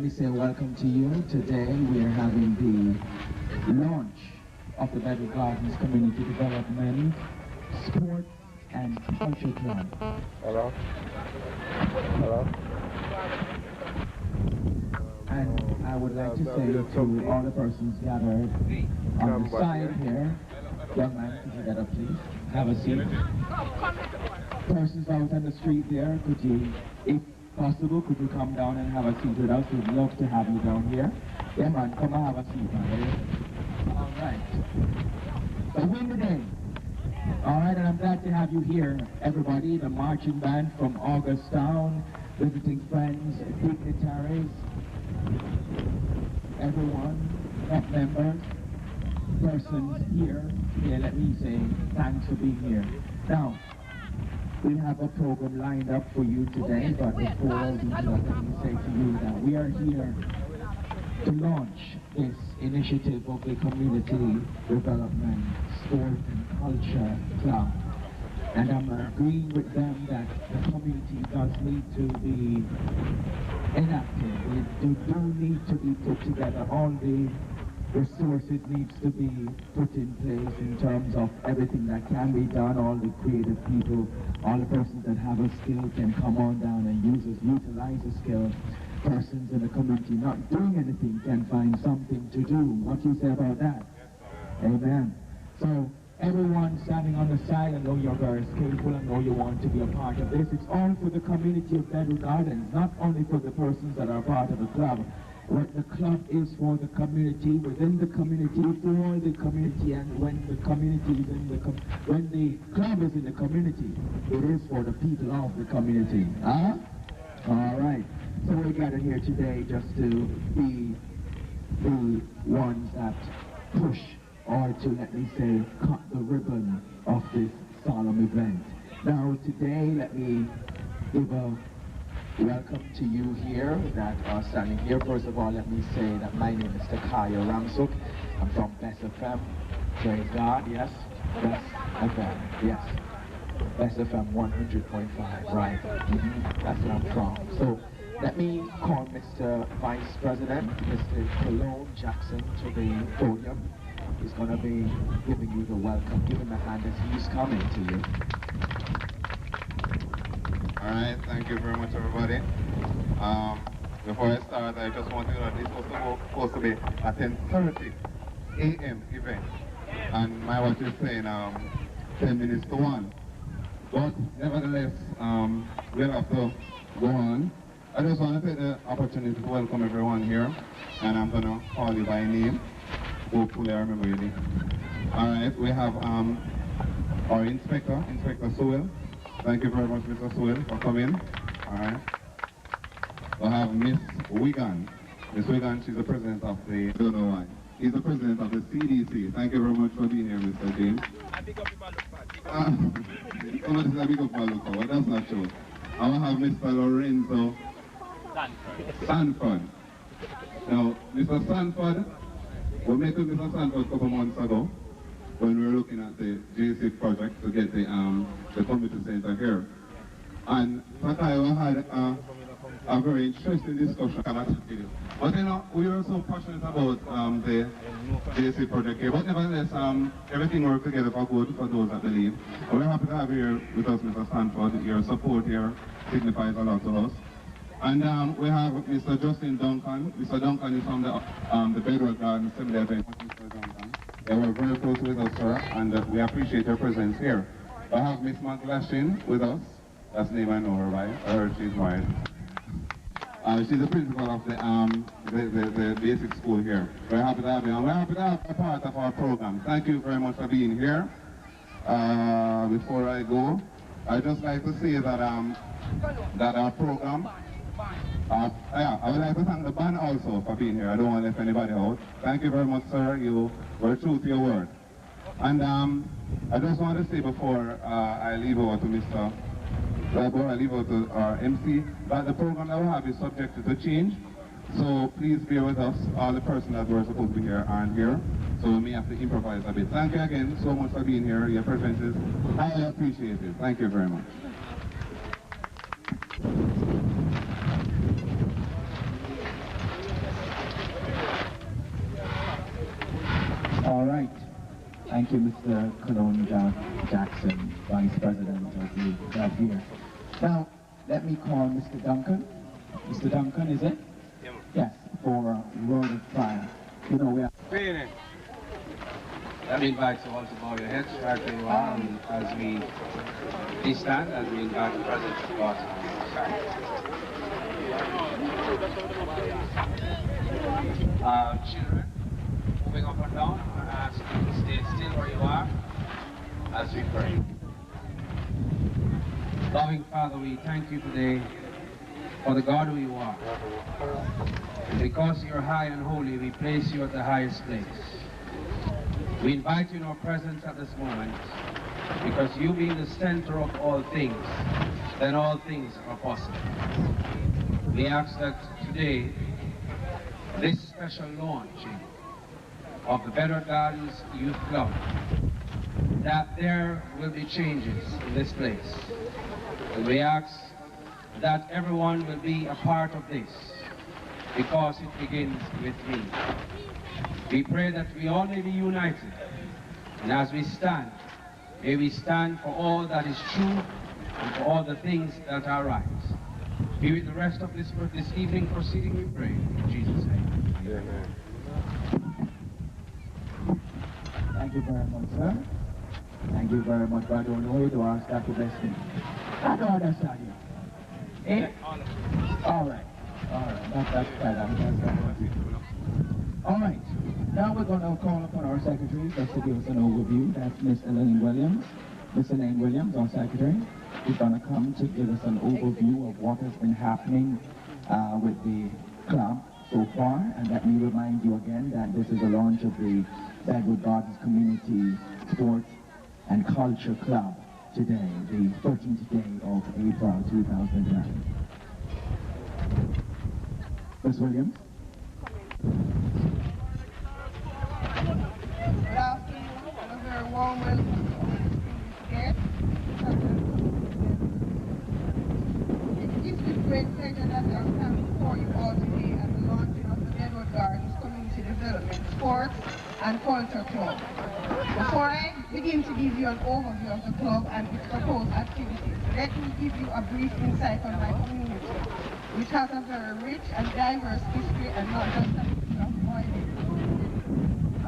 me say welcome to you. Today we are having the launch of the Bedward Gardens Community Development Sport and Culture Club. Hello? Hello? And I would like to say to all the persons gathered on the side here, young man, could you get up please? Have a seat. Persons out on the street there, could you, if possible, could you come down and have a seat with us? We'd love to have you down here. Yeah man, come and have a seat, man. Alright. So win the day. Alright, and I'm glad to have you here, everybody, the marching band from Augustown, visiting friends, dignitaries, everyone, club members, persons here. Yeah, let me say thanks for being here. Now, we have a program lined up for you today, but before all these, let me say to you that we are here to launch this initiative of the Community Development Sport and Culture Club. And I'm agreeing with them that the community does need to be enacted. They do need to be put together. All the resources needs to be put in place in terms of everything that can be done. All the creative people, all the persons that have a skill can come on down and utilize the skill. Persons in the community not doing anything can find something to do. What do you say about that? Amen. So everyone standing on the side, I know you're very skillful, I know you want to be a part of this. It's all for the community of Bedward Gardens, not only for the persons that are part of the club. What the club is for the community, within the community, for the community, and when the community is in the when the club is in the community, it is for the people of the community. Huh? All right. So we're gathered here today just to be the ones that push, or to, let me say, cut the ribbon of this solemn event. Now today, let me give a welcome to you here that are standing here. First of all, let me say that my name is Takaya Ramsuk. I'm from Best FM. Praise God, yes. Best FM, yes. Best FM 100.5, right. That's where I'm from. So let me call Mr. Vice President, Mr. Cologne Jackson, to the podium. He's going to be giving you the welcome. Give him a hand as he's coming to you. Alright, thank you very much everybody. Before I start, I just want to know that this was supposed to be a 10:30 a.m. event. And my watch is saying 10 minutes to 1. But nevertheless, we'll have to go on. I just want to take the opportunity to welcome everyone here. And I'm going to call you by name. Hopefully I remember your name. Alright, we have our Inspector Sewell. Thank you very much, Mr. Sewell, for coming. Alright. We have Miss Wigan. Miss Wigan, she's the president of the, I don't know why. He's the president of the CDC. Thank you very much for being here, Mr. James. I pick up my look back. Somebody said I pick up my look back, but that's not true. I will have Mr. Lorenzo Sanford. Now, Mr. Sanford, we met with Mr. Sanford a couple months ago when we were looking at the JC project to get the community center here. And Takaya had a very interesting discussion. But you know, we were so passionate about the JC project here. But nevertheless, everything worked together for good for those that believe. And we're happy to have you here with us, Mr. Stanford. Your support here signifies a lot to us. And we have Mr. Justin Duncan. Mr. Duncan is from the Bedward Gardens Assembly event. Mr. Duncan. They were very close with us, sir, and we appreciate your presence here. I have Miss McLashin with us. That's the name I know her by. I heard she's married. She's the principal of the basic school here. We're happy to have you, and we're happy to have a part of our program. Thank you very much for being here. Before I go, I'd just like to say that our program, I would like to thank the band also for being here. I don't want to leave anybody out. Thank you very much, sir. You were true to your word. And I just want to say before I leave over to Mr. Before I leave over to our MC, that the program that we have is subject to change. So please bear with us. All the persons that were supposed to be here aren't here. So we may have to improvise a bit. Thank you again so much for being here. Your presence is highly appreciated. Thank you very much. All right. Thank you, Mr. Cologne Jackson, Vice President of the club here. Now, let me call Mr. Duncan. Mr. Duncan, is it? Yes, for a word of prayer. You know, we are... Good. Let me invite you all to bow your heads right where you are, and as we stand, as we invite the presence of God to children, moving up and down, I'm going to ask you to stay still where you are as we pray. Loving Father, we thank you today for the God who you are. And because you're high and holy, we place you at the highest place. We invite you in our presence at this moment, because you being the center of all things, then all things are possible. We ask that today, this special launching of the Bedward Gardens Youth Club, that there will be changes in this place. And we ask that everyone will be a part of this, because it begins with me. We pray that we all may be united, and as we stand, may we stand for all that is true and for all the things that are right. Be with the rest of this evening proceeding, we pray. In Jesus' name. Amen. Thank you very much, sir. Thank you very much. But I don't know you to ask that to bless me. I don't understand you. Eh? All right. That's better. All right. Now we're going to call upon our secretary just to give us an overview. That's Miss Elaine Williams. Miss Elaine Williams, our secretary, is going to come to give us an overview of what has been happening with the club so far. And let me remind you again that this is the launch of the Bedward Gardens Community Sports and Culture Club today, the 13th day of April 2009. Miss Williams? Good afternoon, and a very warm welcome to all distinguished guests. It is with great pleasure that I stand before you all today at the launching of the Bedward Gardens Community Development Sports and Culture Club. Before I begin to give you an overview of the club and its proposed activities, let me give you a brief insight on my community, which has a very rich and diverse history and not just a history of violence.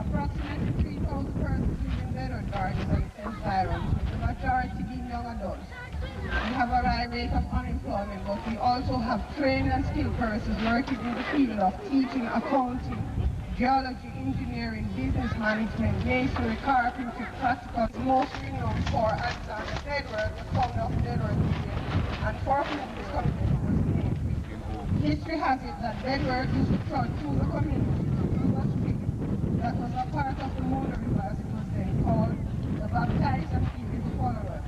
Approximately 3,000 persons live in Bedward Gardens and its environs, with the majority being young adults. We have a high rate of unemployment, but we also have trained and skilled persons working in the field of teaching, accounting, geology, engineering, business management, masonry, carpentry, practical. Most renowned for Alexander Bedward, the founder of Bedward Museum, and for whom this community was named. History has it that Bedward used to trot through the community through a stream that was a part of the Mona River, as it was then called, the baptized and its followers.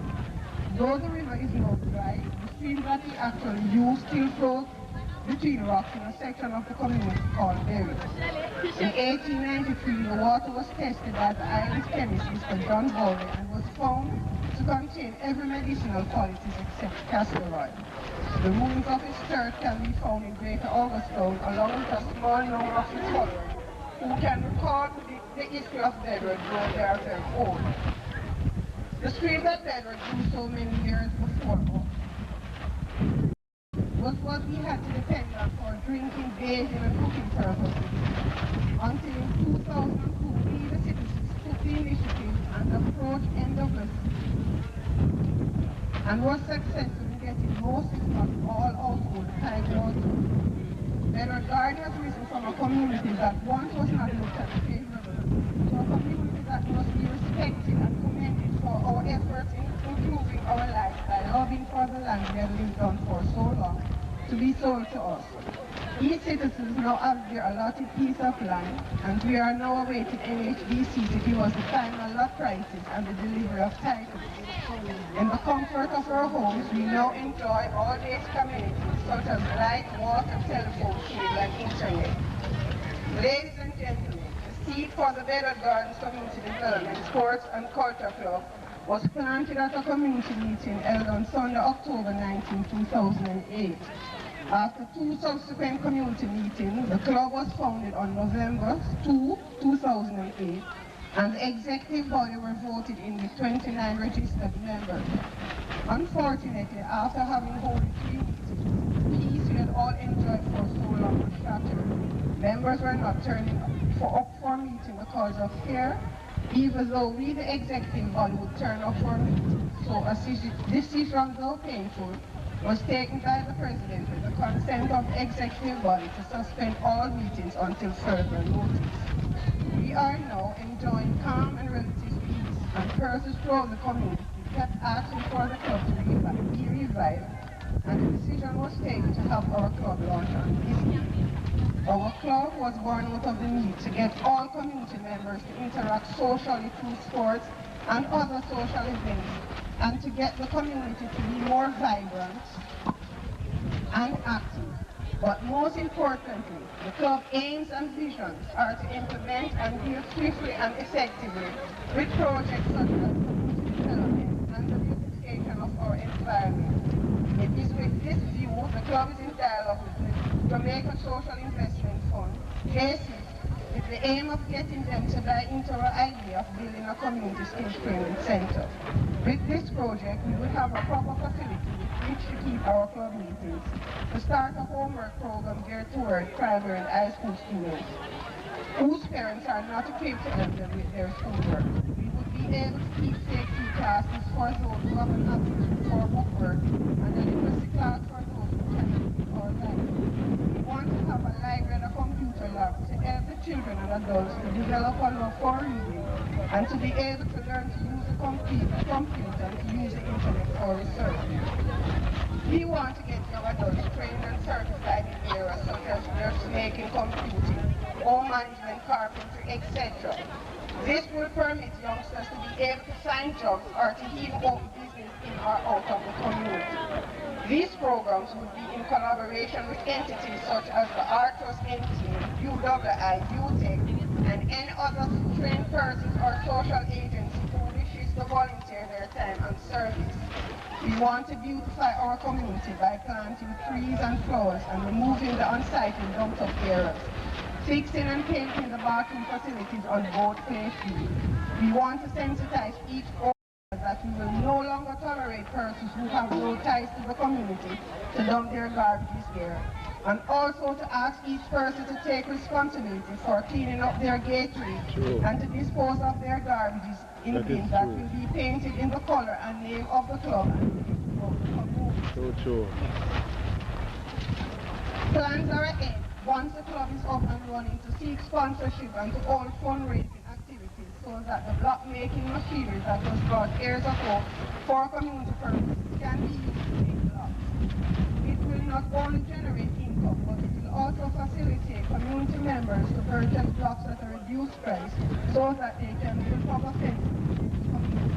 Though the river is now dry, the stream that we actually use still flows between rocks in a section of the community called Bedward. In 1893, the water was tested by the Irish chemist Mr. John Bowley and was found to contain every medicinal qualities except castor oil. The ruins of his church can be found in Greater Augusttown, along with a small number of his followers who can recall the history of Bedward, though they are very old. The stream that Bedward grew so many years before was what we had to depend on for drinking, bathing, and cooking purposes. Until in 2002, we the citizens took the initiative and approached NWS and was successful in getting most, if not all, households tied water. Bedward Garden has risen from a community that once was not looked at favorably to a community that must be respected and commended for our efforts in improving our lives by lobbying for the land we have lived on for so long to be sold to us. These citizens now have their allotted piece of land, and we are now awaiting NHBC to give us the final lot prices and the delivery of titles. In the comfort of our homes, we now enjoy all these amenities such as light, water, telephone, cable, and internet. Ladies and gentlemen, the seed for the Bedward Gardens Community Development Sports and Culture Club was planted at a community meeting held on Sunday, October 19, 2008. After two subsequent community meetings, the club was founded on November 2, 2008, and the executive body were voted in with 29 registered members. Unfortunately, after having held 3 meetings, the peace we had all enjoyed for so long was shattered. Members were not turning up for meeting because of fear, even though we, the executive body, would turn up for meetings. So a decision, though painful, was taken by the President with the consent of the executive body to suspend all meetings until further notice. We are now enjoying calm and relative peace, and persons throughout the community kept asking for the club to be revived, and the decision was taken to have our club launch on this day. Our club was born out of the need to get all community members to interact socially through sports and other social events, and to get the community to be more vibrant and active. But most importantly, the club aims and visions are to implement and deal swiftly and effectively with projects such as community development and the beautification of our environment. It is with this view the club is in dialogue with the Jamaica Social Investment Fund, JC, with the aim of getting them to buy into our idea of building a community skills training center. With this project, we will have a proper facility with which to keep our club meetings, to start a homework program geared toward primary and high school students whose parents are not equipped to help them with their schoolwork. We would be able to keep safety classes for those who have an aptitude for bookwork and a literacy class for those who cannot read or write. We want to have a library and a computer lab to help the children and adults to develop a love for reading and to be able to learn to use the computer and to use the internet for research. We want to get young adults trained and certified in areas such as nursemaking, computing, home management, carpentry, etc. This will permit youngsters to be able to find jobs or to even open business in or out of the community. These programs would be in collaboration with entities such as the Arthur's NT, UWI, UTEC, and any other trained persons or social agency who wishes to volunteer their time and service. We want to beautify our community by planting trees and flowers and removing the unsightly dumped up areas, fixing and painting the bathroom facilities on both play fields. We want to sensitize each owner that we will no longer tolerate persons who have no ties to the community to dump their garbages there, and also to ask each person to take responsibility for cleaning up their gateway and to dispose of their garbages in bins that will be painted in the color and name of the club and the name of the community. So true. Plans are ahead once the club is up and running to seek sponsorship and to hold fundraising activities so that the block-making machinery that was brought years ago for community purposes can be used to make blocks. It will not only generate income, but it will also facilitate community members to purchase blocks at a reduced price so that they can build proper fences within the community.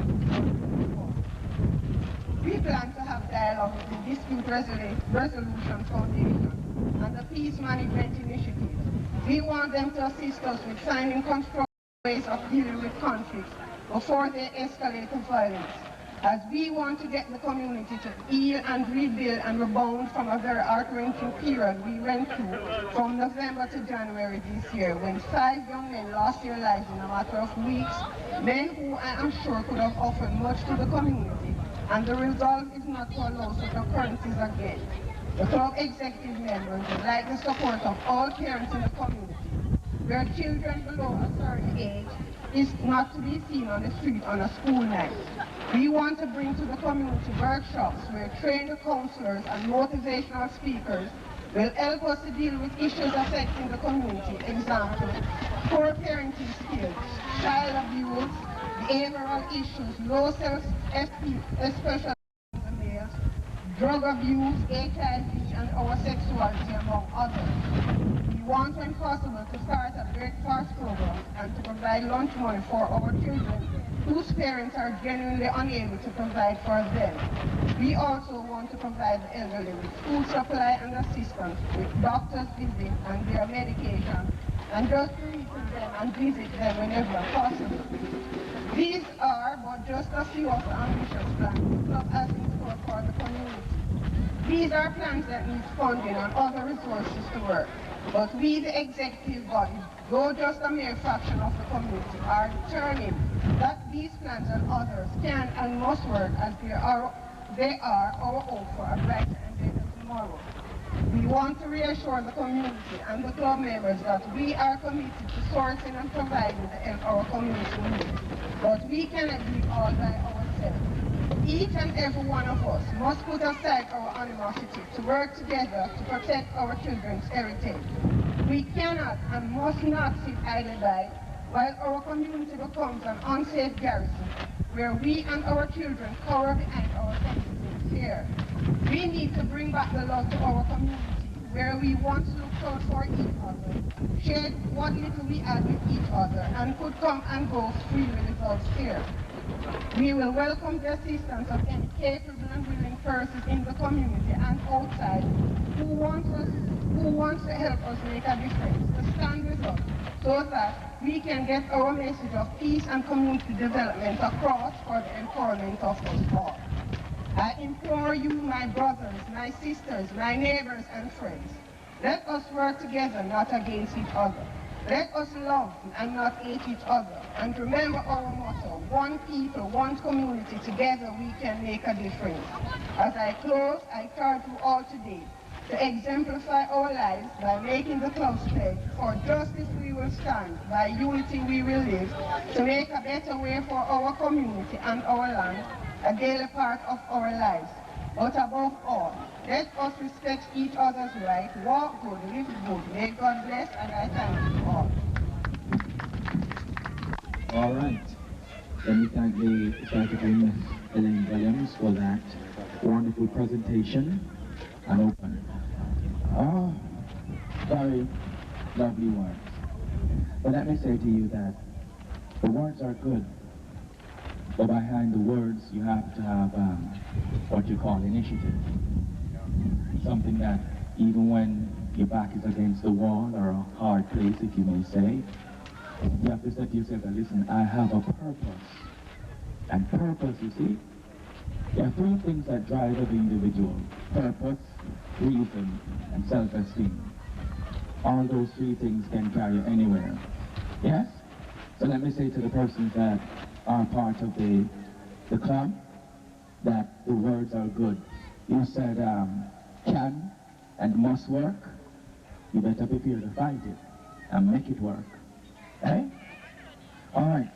We plan to have dialogue with the Dispute Resolution Foundation and the Peace Management Initiative. We want them to assist us with finding constructive ways of dealing with conflicts before they escalate to violence, as we want to get the community to heal and rebuild and rebound from a very heart-wrenching period we went through from November to January this year, when 5 young men lost their lives in a matter of weeks, men who I am sure could have offered much to the community, and the resolve is not to allow such occurrences again. The club executive members would like the support of all parents in the community, where children below a certain age is not to be seen on the street on a school night. We want to bring to the community workshops where trained counselors and motivational speakers will help us to deal with issues affecting the community. Example, poor parenting skills, child abuse, behavioral issues, low self-esteem, especially in the males, drug abuse, HIV, and our sexuality, among others. We want, when possible, to start a breakfast program and to provide lunch money for our children whose parents are genuinely unable to provide for them. We also want to provide the elderly with food supply and assistance, with doctors' visits and their medication, and just to meet with them and visit them whenever possible. These are but just a few of the ambitious plans the club has in store for the community. These are plans that need funding and other resources to work, but we, the executive body, though just a mere fraction of the community, are determined that these plans and others can and must work as they are our hope for a brighter and better tomorrow. We want to reassure the community and the club members that we are committed to sourcing and providing the help our community needs, but we cannot do it all by ourselves. Each and every one of us must put aside our animosity to work together to protect our children's heritage. We cannot and must not sit idle by while our community becomes an unsafe garrison where we and our children cower behind our fences in fear. We need to bring back the love to our community where we once looked out for each other, shared what little we had with each other, and could come and go freely without fear. We will welcome the assistance of any capable and willing persons in the community and outside who wants to help us make a difference, to stand with us, so that we can get our message of peace and community development across for the empowerment of us all. I implore you, my brothers, my sisters, my neighbors and friends, let us work together, not against each other. Let us love and not hate each other. And remember our motto, one people, one community, together we can make a difference. As I close, I charge you all today to exemplify our lives by making the club's pledge. For justice we will stand, by unity we will live, to make a better way for our community and our land, a daily part of our lives. But above all, let us respect each other's right, walk good, live good. May God bless, and I thank you all. All right. Let me thank the Secretary, Ms. Elaine Williams, for that wonderful presentation and open. Oh, very lovely words. But let me say to you that the words are good, but behind the words you have to have what you call initiative. Something that even when your back is against the wall or a hard place, if you may say, you have to say to yourself that, listen, I have a purpose. And purpose, you see, there are three things that drive every individual: purpose, reason, and self-esteem. All those three things can carry you anywhere. Yes? So let me say to the persons that are part of the club that the words are good. You said can and must work. You better prepare to fight it and make it work. Eh? All right.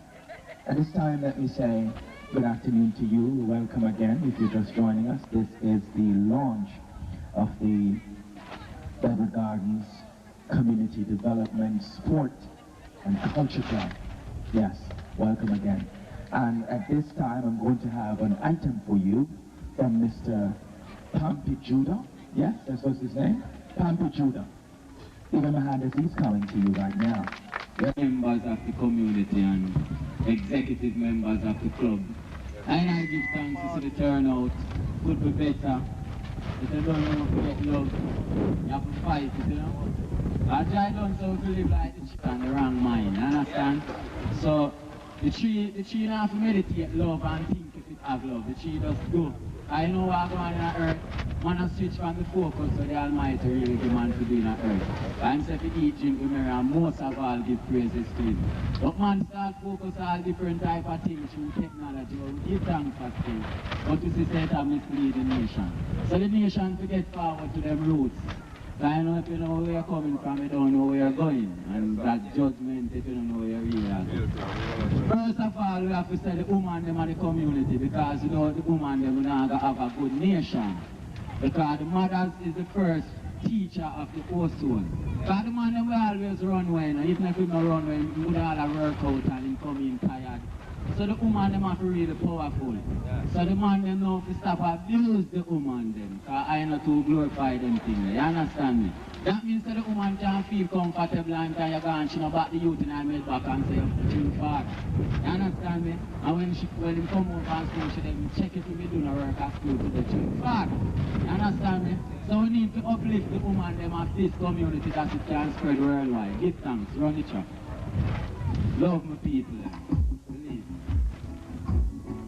At this time, let me say good afternoon to you. Welcome again if you're just joining us. This is the launch of the Bedward Gardens Community Development Sport and Culture Club. Yes, welcome again. And at this time, I'm going to have an item for you from Mr. Pompey Judah. Yes, that's what's his name? Pompey Judah. Give him a hand as he's coming to you right now. Members of the community and executive members of the club. And I give thanks to see the turnout. Could be better. If you don't know to get love, you have to fight it, you know. I try don't so to live like the chicken, the wrong mind, understand? So the tree not to meditate love and think if it have love. The tree just go. I know what going on earth. Man a switch from the focus so the Almighty really give man to do in earth. I'm saying to eat, drink, remember, and most of all give praises to him. But man start focus all different type of things through technology. We give thanks for things. But this is set to mislead the nation. So the nation to get forward to them roots. So I know if you know where you're coming from, you don't know where you're going. And that judgment if you don't know where you're really going. First of all, we have to say the woman them and the community, because without the woman them we're not going to have a good nation. Because the mothers is the first teacher of the household. Because the man them will always run when, even if we don't run when, we would all work out and him come in tired. So the woman them have to really powerful. So the man them know to stop abuse the woman them. Because I know to glorify them things. You understand me? That means that the woman can feel comfortable and you're going to back the youth in her mid back and say, too far. You understand me? And when they come over and school, she then check if we do not work at school to the too far. You understand me? So we need to uplift the woman them of this community that it can spread worldwide. Give thanks, run it up. Love my people. Believe me.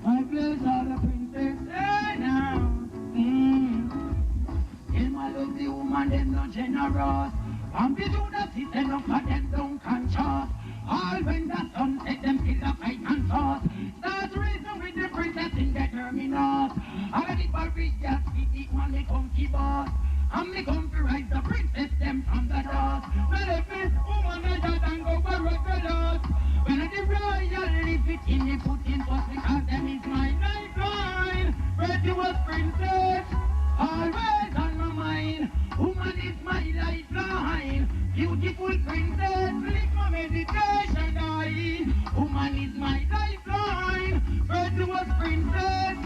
My place are the princess now. In my love the woman them not generous. And we do not sit enough for them don't conscious. All when the sun set them still the fight and sauce. Start racing with the princess in the terminus. All the barriers with the one they come to boss. And me come to rise the princess them from the dust. Now let me woman I just and go for the loss. When the royal leave it in the put in post because them is my lifeline. Virtuous princess, always on my mind. Woman is my lifeline. Beautiful princess, live my meditation eye. Woman is my lifeline. Virtuous princess,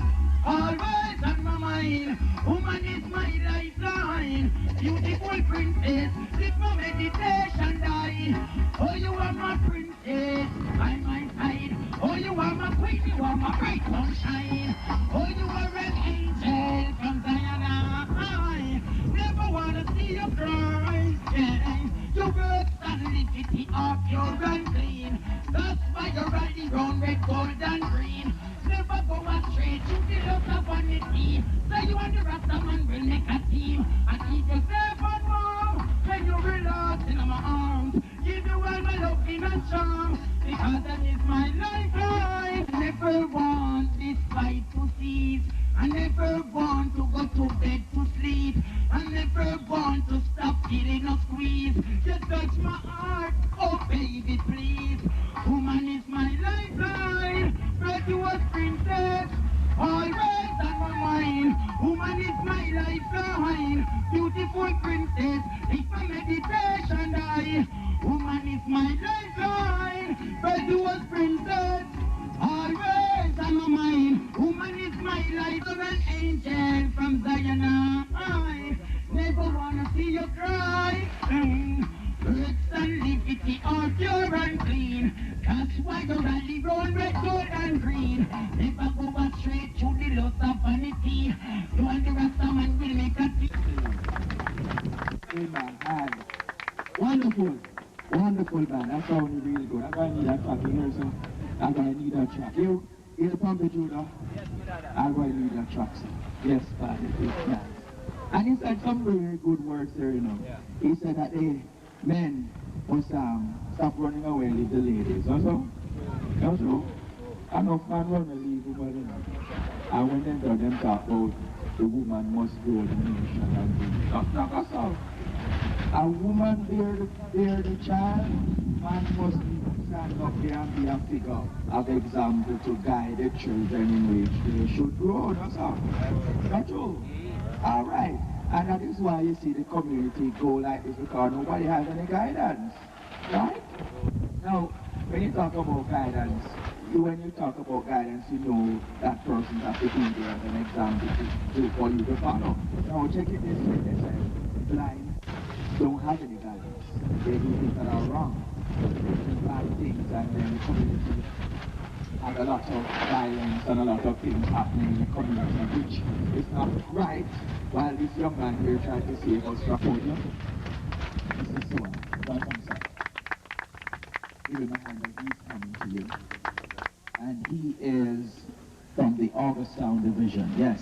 always on my mind. Woman is my lifeline. Beautiful princess, live my meditation eye. Oh, you are my princess, by my side. Oh, you are my queen, you are my bright sunshine. Oh, you are an angel from Zion. I never wanna see you cry. Yeah. Your words and liberty are pure and clean. That's why you're riding round red, gold and green. Never go astray to the lust of vanity. Say you and the Rasta man will make a team and keep you safe and warm when you relax in my arms. Give you all my loving and charm because that is my lifeline. Never want this fight to cease. I never want to go to bed to sleep. I never want to stop feeling a squeeze. Just touch my heart, oh baby please. Woman is my lifeline, virtuous princess, always on my mind. Woman is my lifeline, beautiful princess, it's my meditation eye. Woman is my lifeline, virtuous princess, always on my mind. Woman is my life of an angel from Zion. I never wanna see you cry. Earth and liberty are pure and clean. That's why you rally round red, gold and green. Never go back straight to the lust of vanity. You and the Rasta man will make a Amen. Wonderful. Wonderful, man. That sounded really good. I'm going to need that track. You hear some? I'm going to need that track. You pump it, Judah? I'm going to need that track, sir. Yes, Father. Yes. And he said some very good words there, you know. He said that the men must stop running away and leave the ladies. Also, enough man run and leave women, you know. And when they do, them talk about the woman must grow the nation and knock us out. A woman bear the child, man must stand up there and be a figure of example to guide the children in which they should grow. That's all. That's true. All right. And that is why you see the community go like this, because nobody has any guidance. Right? Now, when you talk about guidance, you know that person has to be there as an example for you to follow. Now, check it this way. They say, blind don't have any guidance. They do things that are wrong. They do bad things, and then the community has a lot of violence and a lot of things happening in the community, which is not right. While this young man here tried to save us from podium, this is the one. Welcome, sir. Give him a hand as he's coming to you. And he is from the Augusttown Division. Yes.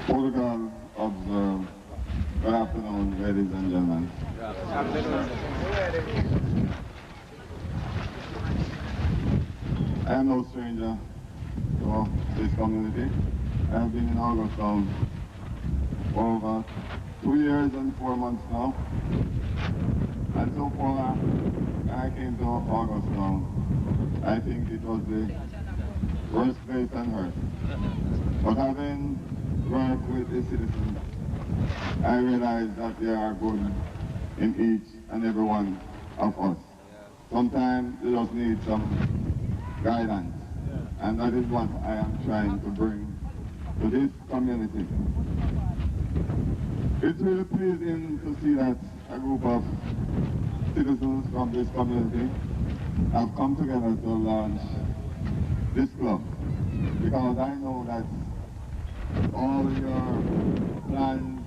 Protocol observed. Good afternoon, ladies and gentlemen. I am no stranger to this community. I have been in Augusttown for over 2 years and 4 months now. And so far, I came to Augusttown. I think it was the worst place on earth. But having worked with the citizens, I realized that they are good in each and every one of us. Sometimes they just need some guidance, and that is what I am trying to bring to this community. It's really pleasing to see that a group of citizens from this community have come together to launch this club, because I know that all your plans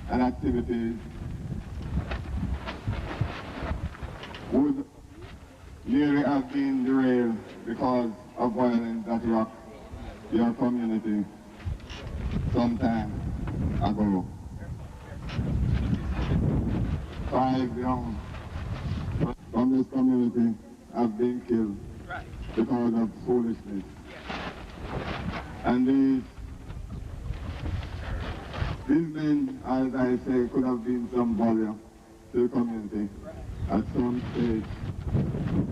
and activities would nearly have been derailed because of violence that rocked your community some time ago. 5 young from this community have been killed because of foolishness. And these men, as I say, could have been some barrier to the community at some stage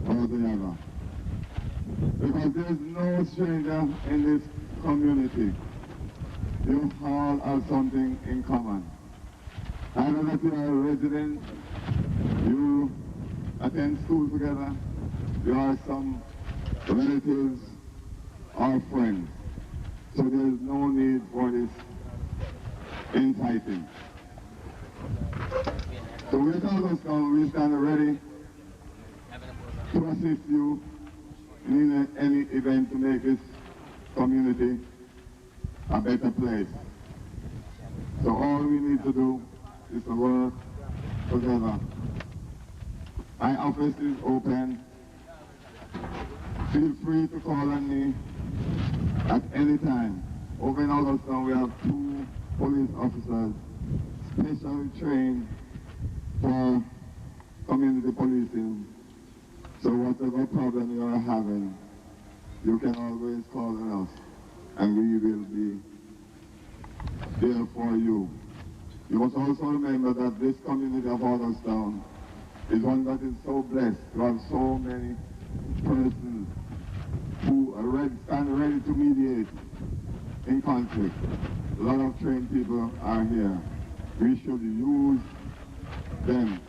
or the other. Because there is no stranger in this community. You all have something in common. Either that you are residents, you attend school together, you are some relatives or friends. So there is no need for this inciting. So with all those come, we stand ready to assist you in any event to make this community a better place. So all we need to do is to work together. My office is open. Feel free to call on me at any time. Over in Alderstown we have 2 police officers specially trained for community policing. So whatever problem you are having, you can always call on us and we will be there for you. You must also remember that this community of Alderstown is one that is so blessed to have so many persons who stand ready to mediate in conflict. A lot of trained people are here. We should use them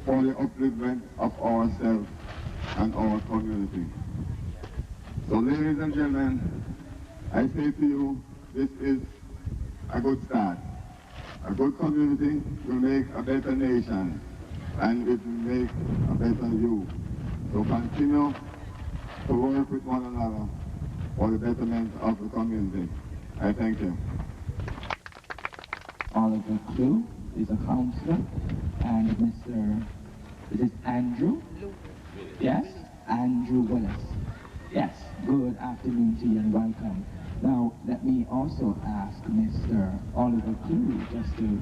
for the upliftment of ourselves and our community. So ladies and gentlemen, I say to you, this is a good start. A good community will make a better nation, and it will make a better you. So continue to work with one another for the betterment of the community. I thank you. Oliver Clue is a counselor, and this is Andrew? Yes? Andrew Willis. Yes, good afternoon to you and welcome. Now, let me also ask Mr. Oliver Clue just to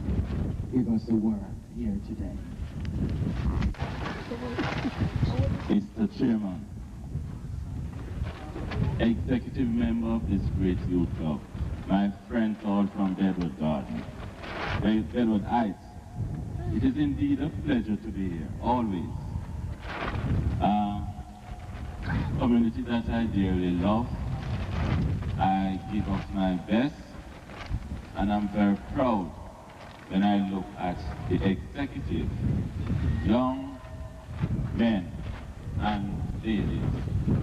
give us a word here today. Mr. Chairman, executive member of this great youth club, my friend called from Bedward Garden, Bedward Heights. It is indeed a pleasure to be here, always. Community that I dearly love. I give up my best, and I'm very proud when I look at the executive, young men and ladies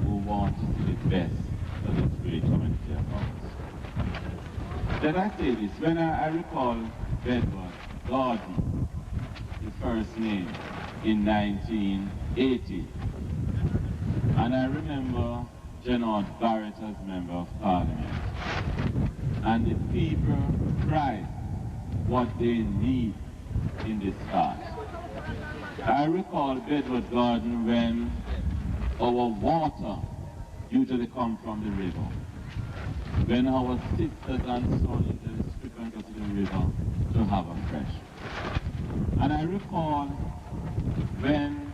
who want to do the best for this great community of ours. Then I say this, when I recall Bedward Garden, the first name, in 1980, and I remember General Barrett as Member of Parliament, and the people cried what they need in this part. I recall Bedward Garden when our water usually comes from the river, when our sisters and sons usually strip and go to the river to have a fresh. And I recall when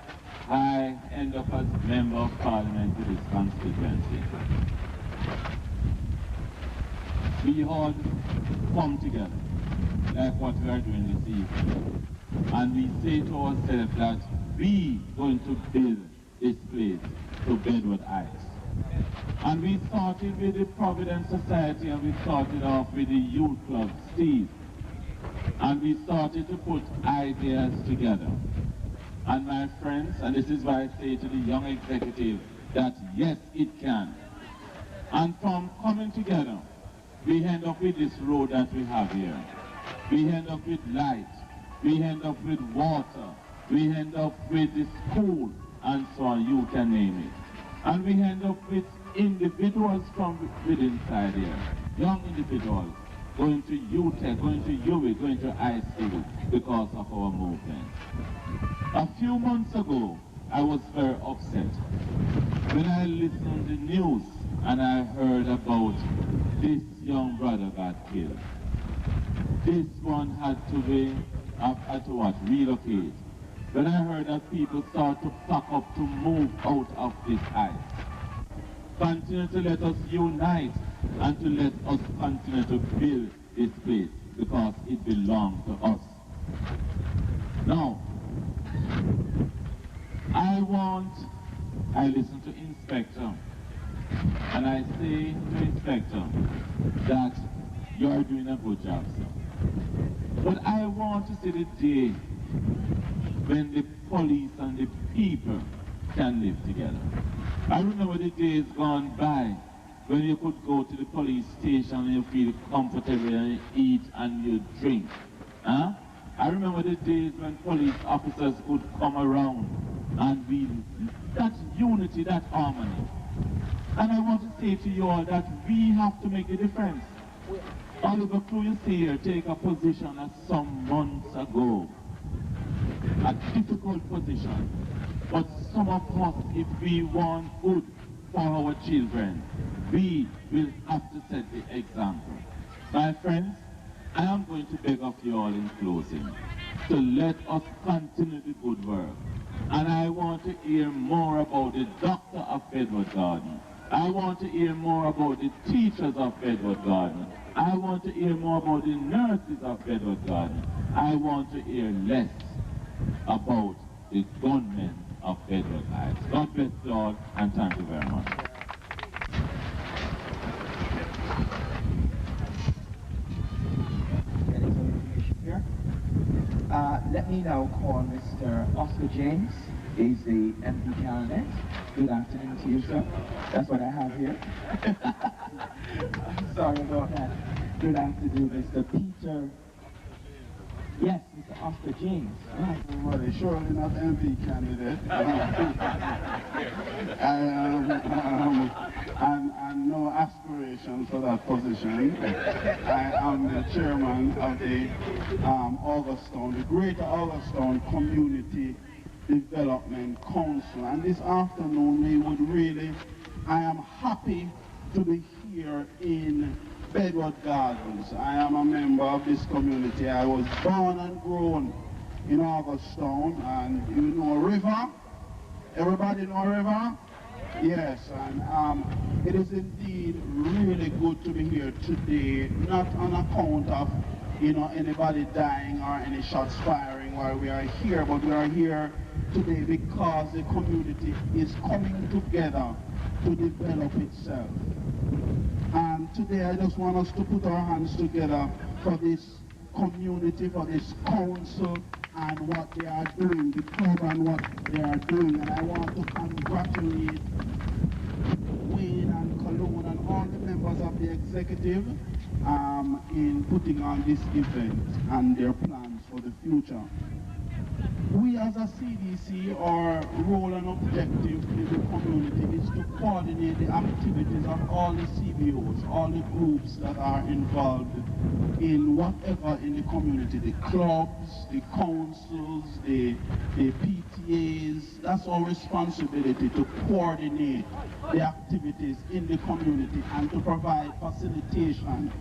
I end up as Member of Parliament to this constituency. We all come together, like what we are doing this evening, and we say to ourselves that we going to build this place to Bedward Heights. And we started with the Providence Society, and we started off with the Youth Club, Steve. And we started to put ideas together. And my friends, and this is why I say to the young executive that yes, it can. And from coming together, we end up with this road that we have here. We end up with light. We end up with water. We end up with the school, and so on, you can name it. And we end up with individuals from within inside here, young individuals, going to UTEC, going to UWI, going to ICU because of our movement. A few months ago, I was very upset when I listened to the news and I heard about this young brother got killed, this one had to relocate. When I heard that people start to pack up to move out of this house, continue to let us unite and to let us continue to build this place because it belongs to us. Now, I listen to Inspector, and I say to Inspector that you're doing a good job, sir. But I want to see the day when the police and the people can live together. I remember the days gone by when you could go to the police station and you feel comfortable and you eat and you drink. Huh? I remember the days when police officers could come around and we, that unity, that harmony. And I want to say to you all that we have to make a difference. Oliver Cruz here take a position as some months ago. A difficult position. But some of us, if we want good for our children, we will have to set the example. My friends, I am going to beg of you all in closing to let us continue the good work. And I want to hear more about the doctor of Bedward Garden. I want to hear more about the teachers of Bedward Garden. I want to hear more about the nurses of Bedward Garden. I want to hear less about the gunmen of Bedward Heights. God bless you all, and thank you very much. Getting some information here. Let me now call Mr. Oscar James. He's the MP candidate. Good afternoon to you, sir. That's what I have here. Sorry about that. Good afternoon, Mr. Peter. Yes, Mr. Oscar James. Well, they surely not MP candidate. And no aspiration for that position. I am the chairman of the Augusttown, the Greater Augusttown Community Development Council. And this afternoon I am happy to be here in Bedward Gardens. I am a member of this community. I was born and grown in Augusttown, and you know River? Everybody know River? Yes, and it is indeed really good to be here today, not on account of anybody dying or any shots firing while we are here, but we are here today because the community is coming together to develop itself. And today I just want us to put our hands together for this community, for this council, and what they are doing, the club and what they are doing. And I want to congratulate Wayne and Cologne and all the members of the executive in putting on this event and their plans for the future. We as a CDC, our role and objective in the community is to coordinate the activities of all the CBOs, all the groups that are involved in whatever in the community, the clubs, the councils, the PTAs. That's our responsibility, to coordinate the activities in the community and to provide facilitation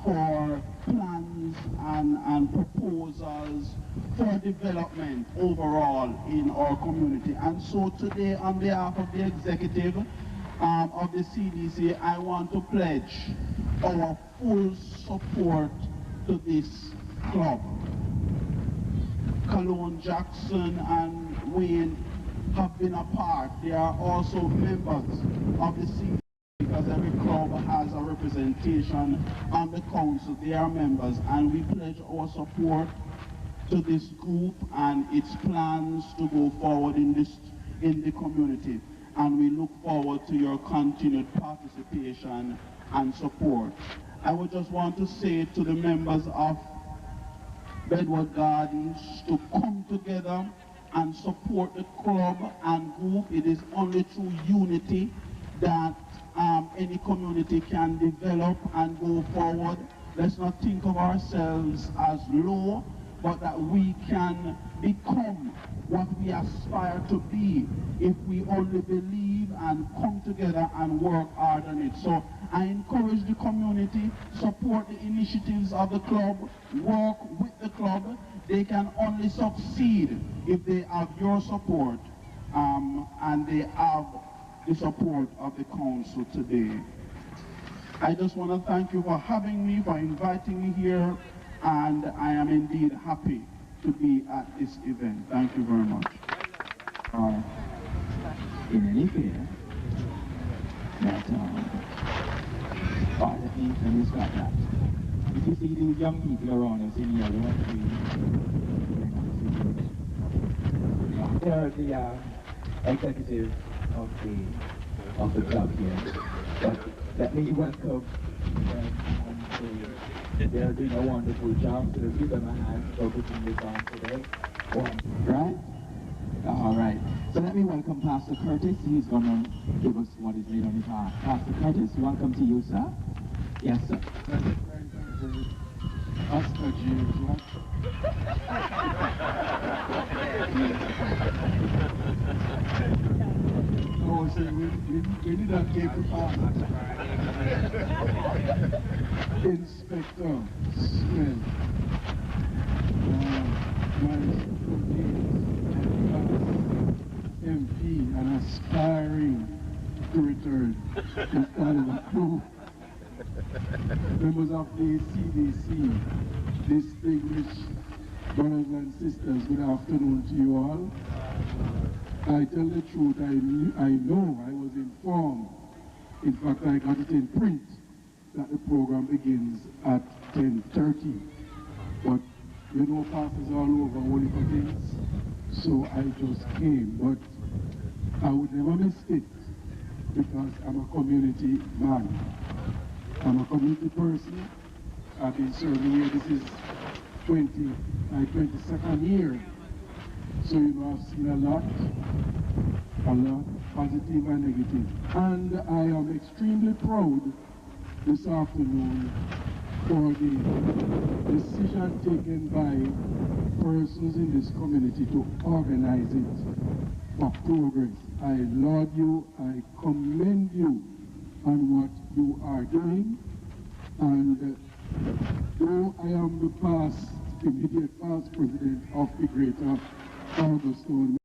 for plans and proposals for development overall in our community. And so today, on behalf of the executive of the CDC, I want to pledge our full support to this club. Cologne, Jackson and Wayne have been a part. They are also members of the CDC. Because every club has a representation on the council, they are members, and we pledge our support to this group and its plans to go forward in the community. And we look forward to your continued participation and support. I would just want to say to the members of Bedward Gardens to come together and support the club and group. It is only through unity that any community can develop and go forward. Let's not think of ourselves as low. but that we can become what we aspire to be if we only believe and come together and work hard on it. So I encourage the community, support the initiatives of the club, work with the club. They can only succeed if they have your support and they have the support of the council today. I just want to thank you for having me, for inviting me here, and I am indeed happy to be at this event. Thank you very much. In any fear that let me start that. If you see these young people around us in here, they want to be they are the executive of the club here. But let me welcome them. They are doing a wonderful job, so let's give them a hand for putting this on today. Right? All right. So let me welcome Pastor Curtis. He's going to give us what is laid on his heart. Pastor Curtis, welcome to you, sir. Yes, sir. Pastor James, what? No, see, we need a cable pastor. Inspector Smith. MP and aspiring to return as part of the crew. Members of the CDC, distinguished brothers and sisters, good afternoon to you all. I tell the truth, I know, I was informed. In fact, I got it in print that the program begins at 10:30. But you know, passes all over only for things. So I just came, but I would never miss it because I'm a community man. I'm a community person. I've been serving here. This is my 22nd year. So you know, I've seen a lot, positive and negative. And I am extremely proud this afternoon for the decision taken by persons in this community to organize it for progress. I laud you, I commend you on what you are doing, and though I am the immediate past president of the Greater Augustine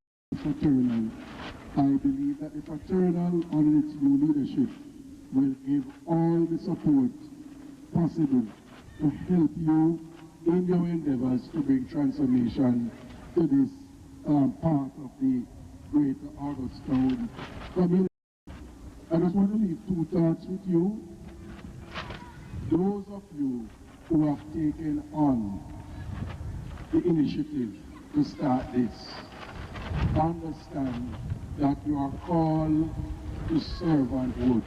Fraternal, I believe that the fraternal under its new leadership will give all the support possible to help you in your endeavors to bring transformation to this part of the Greater Augustine community. I just want to leave two thoughts with you. Those of you who have taken on the initiative to start this, understand that you are called to servanthood.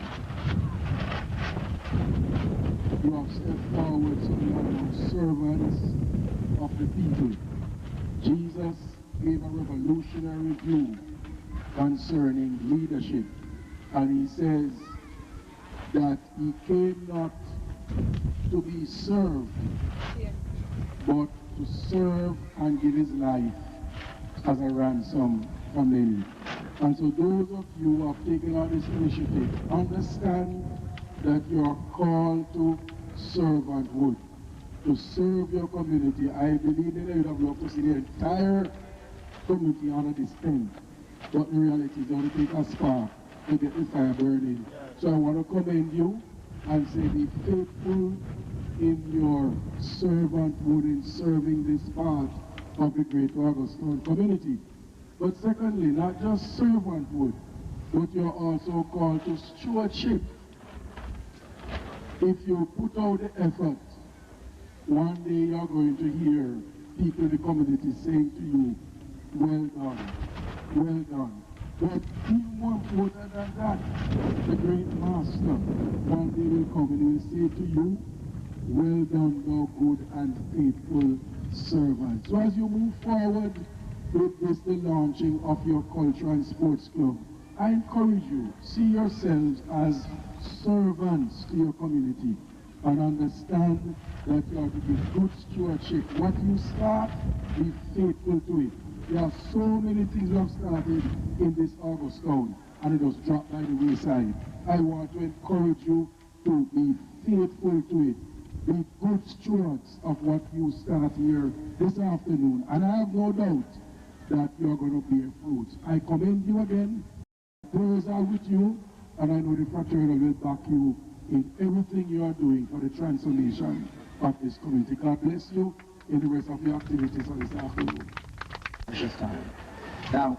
You have stepped forward so you are now servants of the people. Jesus gave a revolutionary view concerning leadership, and he says that he came not to be served, but to serve and give his life as a ransom for many. And so those of you who have taken on this initiative, understand that you are called to servanthood, to serve your community. I believe in the love to see the entire community under this tent, but the reality is only take a spark to get the fire burning. So I want to commend you and say be faithful in your servanthood in serving this part of the Greater Augustine community. But secondly, not just servanthood, but you're also called to stewardship. If you put out the effort, one day you're going to hear people in the community saying to you, well done, well done. But even more important than that, the great master one day will come and he will say to you, well done, thou good and faithful servant. So as you move forward with this, the launching of your culture and sports club, I encourage you, see yourselves as servants to your community. and understand that you have to give good stewardship. What you start, be faithful to it. There are so many things we have started in this August town, and it was dropped by the wayside. I want to encourage you to be faithful to it. Be good stewards of what you start here this afternoon. And I have no doubt that you're going to bear fruits. I commend you again. Prayers are with you, and I know the fraternal will back you in everything you are doing for the transformation of this community. God bless you in the rest of your activities of this afternoon. Precious time. Now,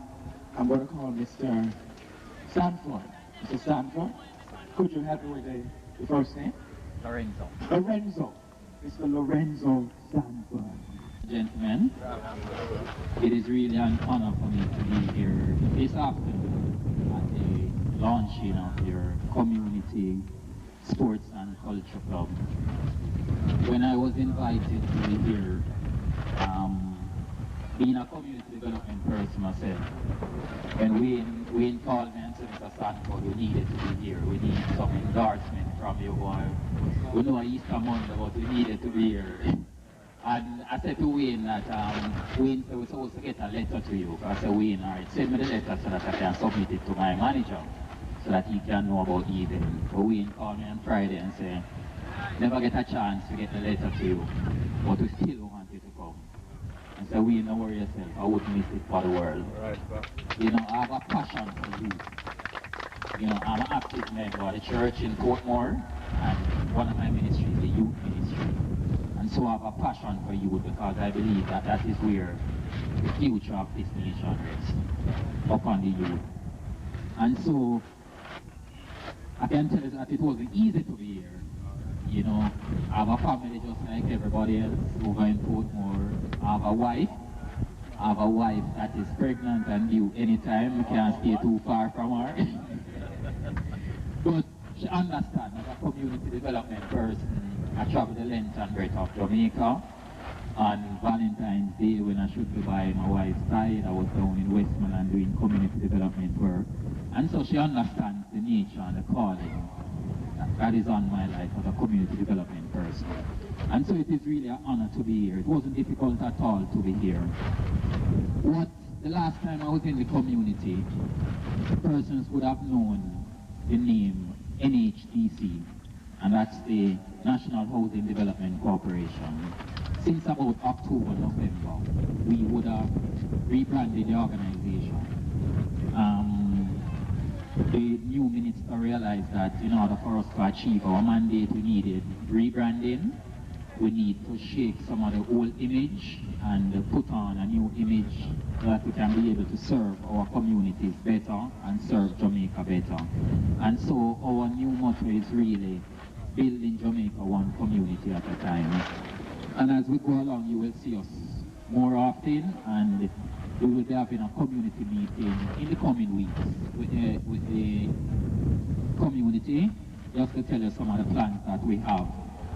I'm going to call Mr. Sanford. Mr. Sanford, could you help me with the first name? Lorenzo. Lorenzo. Mr. Lorenzo Sanford. Gentlemen, it is really an honor for me to be here this afternoon at the launching of your community sports and culture club. When I was invited to be here, being a community development person myself, when we called me and said, Mr. Sanford, we needed to be here. We need some endorsement from you. We know Easter Monday, but we needed to be here. And I said to Wayne that Wayne said we're supposed to get a letter to you. I said, Wayne, all right, send me the letter so that I can submit it to my manager so that he can know about the event. But Wayne called me on Friday and said, never get a chance to get the letter to you, but we still want you to come. I said, Wayne, don't worry yourself, I wouldn't miss it for the world. Right, you know, I have a passion for youth. You know, I'm an active member of the church in Portmore, and one of my ministries is the youth ministry. And so I have a passion for youth because I believe that that is where the future of this nation rests, upon the youth. And so I can tell you that it wasn't easy to be here. You know, I have a family just like everybody else over in Portmore. I have a wife. I have a wife that is pregnant and due anytime. We can't stay too far from her. But she understands as a community development person. I traveled the length and breadth of Jamaica. On Valentine's Day, when I should be by my wife's side, I was down in Westmoreland doing community development work. And so she understands the nature and the calling that is on my life as a community development person. And so it is really an honor to be here. It wasn't difficult at all to be here. The last time I was in the community, persons would have known the name NHDC, and that's the National Housing Development Corporation. Since about October, November, we would have rebranded the organization. The new minister realized that in order for us to achieve our mandate, we needed rebranding. We need to shake some of the old image and put on a new image so that we can be able to serve our communities better and serve Jamaica better. And so our new motto is really building Jamaica one community at a time. And as we go along, you will see us more often, and we will be having a community meeting in the coming weeks with the community, just to tell you some of the plans that we have.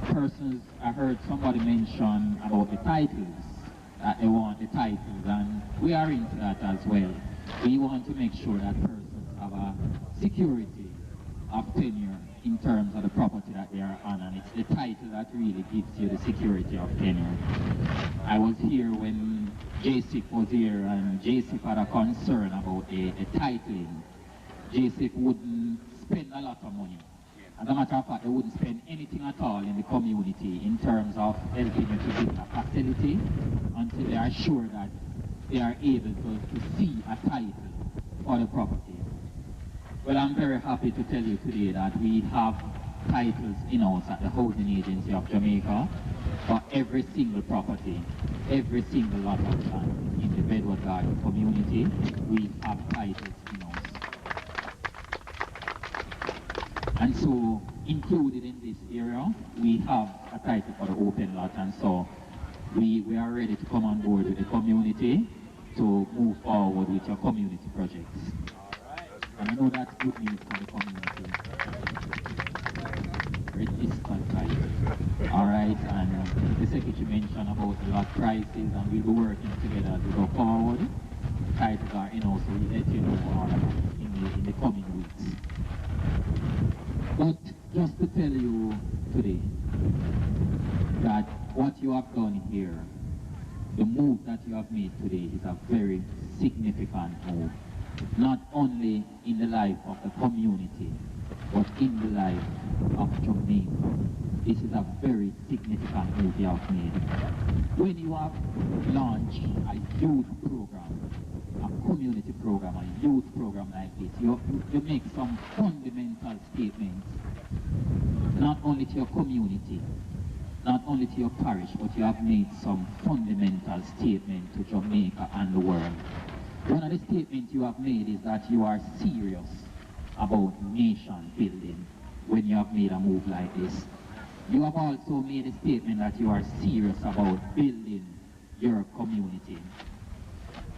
Persons, I heard somebody mention about the titles, that they want the titles, and we are into that as well. We want to make sure that persons have a security of tenure in terms of the property that they are on, and it's the title that really gives you the security of tenure. I was here when JSIP was here, and JSIP had a concern about the titling. JSIP wouldn't spend a lot of money. As a matter of fact, they wouldn't spend anything at all in the community in terms of helping you to build a facility until they are sure that they are able to see a title for the property. Well, I'm very happy to tell you today that we have titles in-house at the Housing Agency of Jamaica for every single property, every single lot of land in the Bedward Garden community. We have titles in-house. And so, included in this area, we have a title for the open lot, and so we are ready to come on board with the community to move forward with your community projects. And I know that's good news for the community. Registered title. Alright, and the secretary mentioned about the lot prices, and we'll be working together to go forward. Titles are in-house, so we'll let you know all about it in the coming weeks. But just to tell you today that what you have done here, the move that you have made today is a very significant move. Not only in the life of the community, but in the life of Jamaica. This is a very significant move you have made. When you have launched a youth program, a community program, a youth program like this, you make some fundamental statements, not only to your community, not only to your parish, but you have made some fundamental statements to Jamaica and the world. One of the statements you have made is that you are serious about nation building when you have made a move like this. You have also made a statement that you are serious about building your community.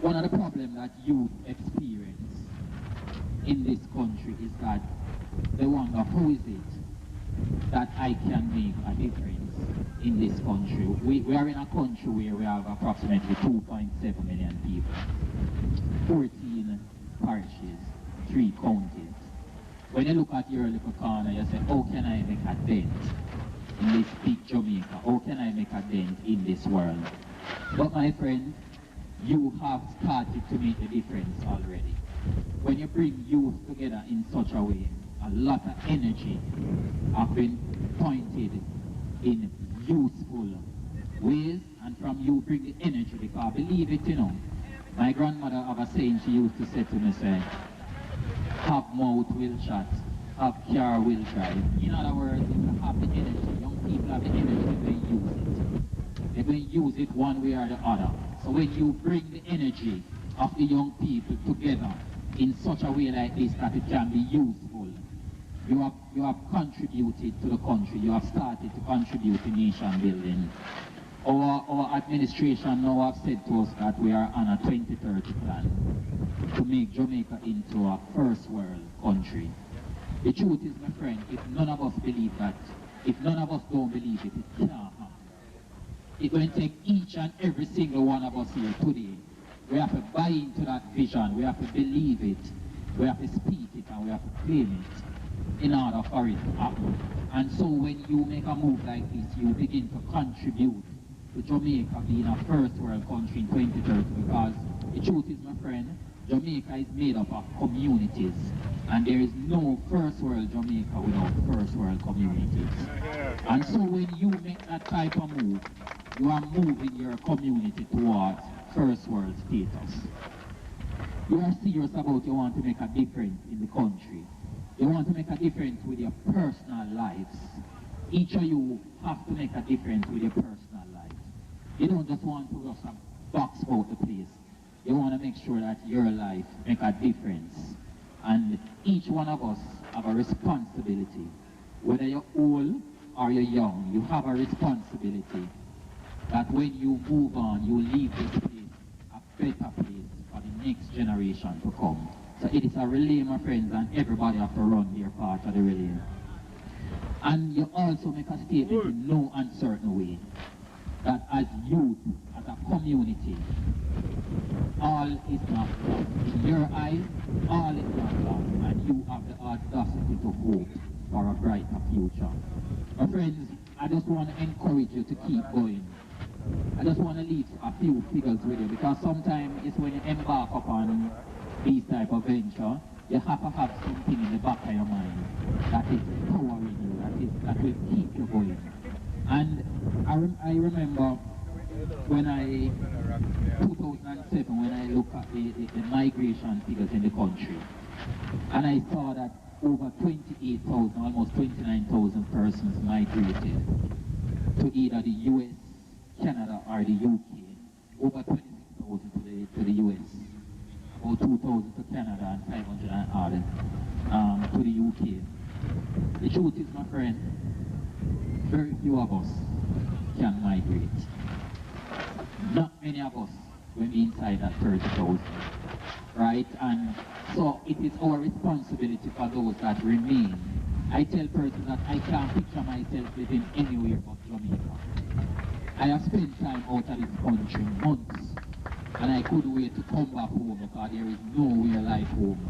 One of the problems that youth experience in this country is that they wonder, how is it that I can make a difference in this country? We are in a country where we have approximately 2.7 million people, 14 parishes, 3 counties. When you look at your little corner, you say, how can I make a dent in this big Jamaica? How can I make a dent in this world? But my friend, you have started to make the difference already. When you bring youth together in such a way, a lot of energy have been pointed in useful ways, and from you bring the energy, because believe it, you know, my grandmother have a saying she used to say to me, say, have mouth will shut, have car will drive. In other words, if you have the energy, young people have the energy, they use it. They will use it one way or the other. So when you bring the energy of the young people together in such a way like this that it can be useful, you have contributed to the country, you have started to contribute to nation building. Our administration now have said to us that we are on a 2030 plan to make Jamaica into a first world country. The truth is, my friend, if none of us believe that, if none of us don't believe it, it can't happen. It's going to take each and every single one of us here today. We have to buy into that vision, we have to believe it, we have to speak it, and we have to claim it in order for it to happen. And so when you make a move like this, you begin to contribute to Jamaica being a first world country in 2030, because the truth is, my friend, Jamaica is made up of communities, and there is no first world Jamaica without first world communities. And so when you make that type of move, you are moving your community towards first world status. You are serious about you want to make a difference in the country. You want to make a difference with your personal lives. Each of you have to make a difference with your personal life. You don't just want to just box out the place. You want to make sure that your life make a difference. And each one of us have a responsibility. Whether you're old or you're young, you have a responsibility that when you move on, you leave this place a better place for the next generation to come. So it is a relay, my friends, and everybody have to run their part of the relay. And you also make a statement in no uncertain way that as youth, as a community, all is not lost. In your eyes, all is not lost, and you have the audacity to hope for a brighter future. My friends, I just want to encourage you to keep going. I just want to leave a few figures with you, because sometimes it's when you embark upon these type of venture, you have to have something in the back of your mind that is powering you, that will keep you going. And I remember when 2007, when I looked at the migration figures in the country, and I saw that over 28,000, almost 29,000 persons migrated to either the US, Canada, or the UK. Over 26,000 to the US, about 2,000 to Canada, and 500 and odd to the UK. The truth is, my friend, very few of us can migrate. Not many of us will be inside that 30,000, right? And so it is our responsibility for those that remain. I tell persons that I can't picture myself living anywhere but Jamaica. I have spent time out of this country months, and I couldn't wait to come back home because there is nowhere like home.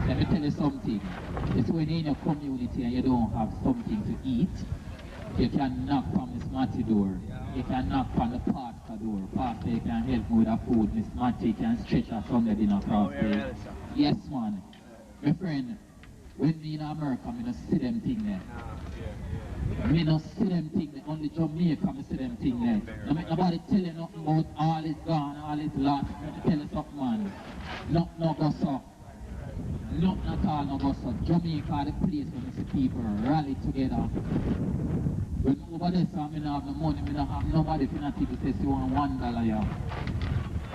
Let me tell you something. It's when you're in a community and you don't have something to eat, you can knock on Miss Matty door. You can knock on the pastor door. Pastor, you can help me with the food. Miss Matty can stretch her Sunday dinner across there. Yes, man. My friend, when me in America, I don't see them thing there. Me don't see them thing there. Only Jamaica, I see them thing there. No make nobody tell you nothing about all is gone, all is lost. Let me tell you something, man. No go so. Nothing at all no go so. Jamaica the place where we see people rally together. When over there, so I don't have no money, I don't have nobody for nothing to say, you want $1, yeah.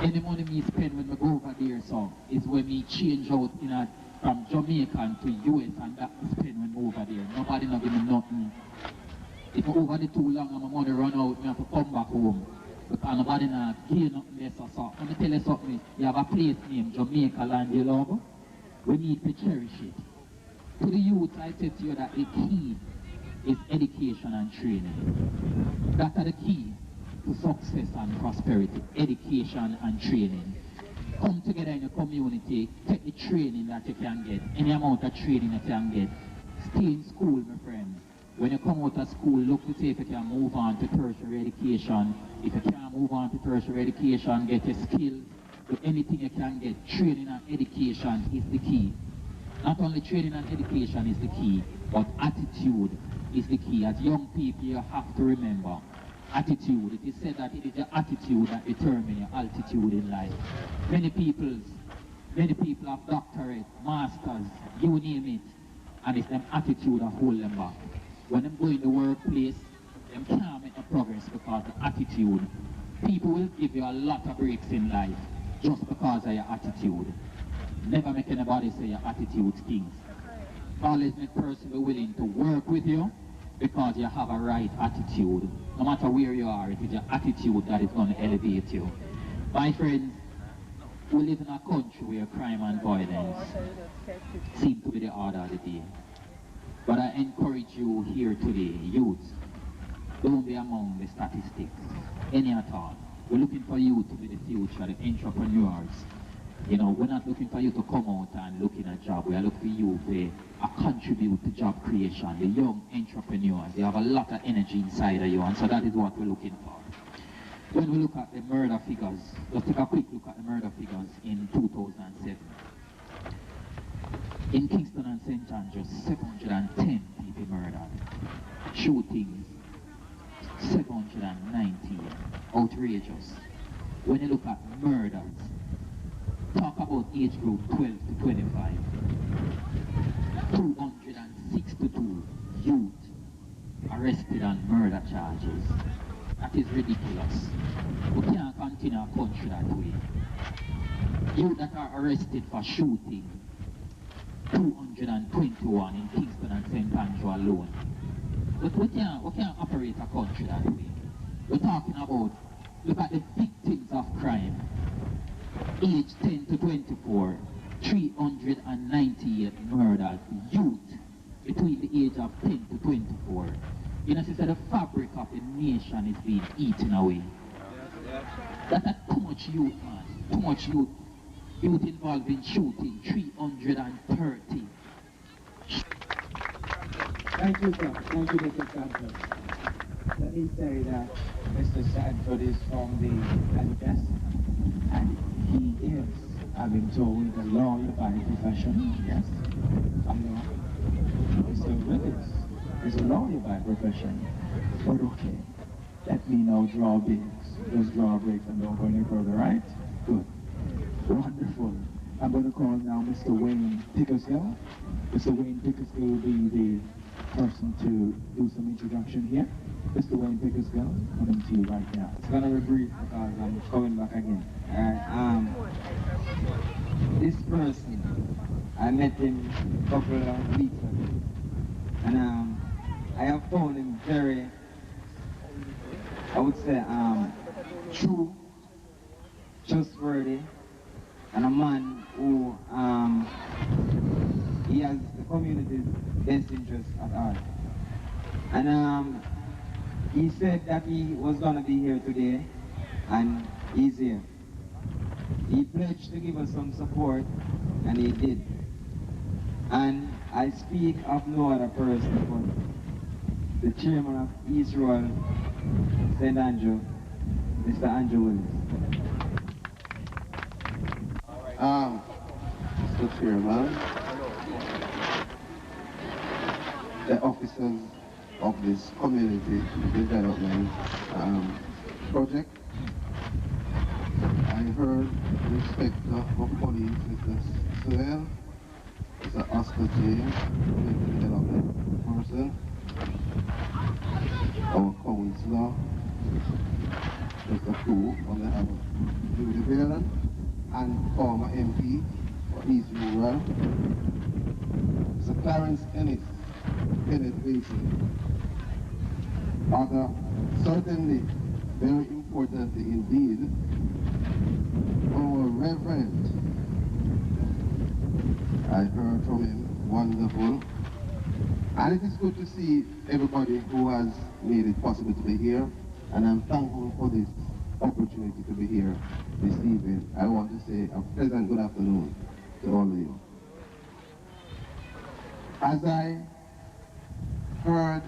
Any money me spend when I go over there, so, is when me change out from Jamaican to US, and that I spend when I over there. Nobody not give me nothing. If I over there too long and my money run out, I have to come back home. Because nobody not give nothing there, so. Let me tell you something, you have a place named Jamaica Land, you love? We need to cherish it. To the youth, I say to you that the key is education and training. That are the key to success and prosperity. Education and training. Come together in a community, take the training that you can get, any amount of training that you can get. Stay in school, my friend. When you come out of school, look to see if you can move on to tertiary education. If you can't move on to tertiary education, get a skill. Do anything you can get. Training and education is the key. Not only training and education is the key, but attitude is the key. As young people, you have to remember attitude. It is said that it is your attitude that determines your altitude in life. Many people have doctorate, masters, you name it, and it's them attitude that hold them back. When they go in the workplace, they can't make no progress because of the attitude. People will give you a lot of breaks in life just because of your attitude. Never make anybody say your attitude stinks. Always make person be willing to work with you because you have a right attitude. No matter where you are, it is your attitude that is going to elevate you. My friends, we live in a country where crime and violence seem to be the order of the day. But I encourage you here today, youth, don't be among the statistics, any at all. We're looking for you to be the future, the entrepreneurs. You know, we're not looking for you to come out and look in a job. We are looking for you to contribute to job creation. The young entrepreneurs, they have a lot of energy inside of you, and so that is what we're looking for. When we look at the murder figures, let's take a quick look at the murder figures in 2007. In Kingston and St. Andrews, 710 people murdered. Shootings, 790. Outrageous. When you look at murders, talk about age group 12 to 25. 262 youth arrested on murder charges. That is ridiculous. We can't continue our country that way. Youth that are arrested for shooting, 221 in Kingston and St. Andrew alone. But we can't operate a country that way. We're talking about, look at the victims of crime. Age 10 to 24, 398 murders. Youth between the age of 10 to 24. You know, sister, the fabric of the nation is being eaten away. That's too much youth, man. Too much youth. Youth involved in shooting, 330. Thank you, sir. Thank you, Mr. Sanford. Let me say that Mr. Sanford is from the Helpdesk, and he is, I've been told, a lawyer by profession. Yes, I know. Mr. Willis is a lawyer by profession. But okay, let me now draw breaks. Those drawbreaks and don't go any further, right? Good. Wonderful. I'm going to call now Mr. Wayne Pickersgill. Mr. Wayne Pickersgill will be the person to do some introduction here. Mr. Wayne Pickersgill, coming to you right now. It's gonna be brief because I'm coming back again. This person, I met him a couple of weeks ago, and I have found him very, I would say, true, trustworthy, and a man who he has the community's best interest at heart. And he said that he was going to be here today, and he's here. He pledged to give us some support, and he did. And I speak of no other person but the chairman of Israel, St. Andrew, Mr. Andrew Willis. Mr. Chairman, the officers of this community development project, I heard the Inspector of Police, Mr. Sewell, Mr. Oscar James, community development person, our councillor, Mr. Fu, on behalf of Judy Bailon, and former MP for East Rural, Mr. Clarence Ennis, Kenneth Basin. Other, certainly, very importantly indeed, our Reverend. I heard from him, wonderful. And it is good to see everybody who has made it possible to be here, and I'm thankful for this opportunity to be here this evening. I want to say a pleasant good afternoon to all of you. As I heard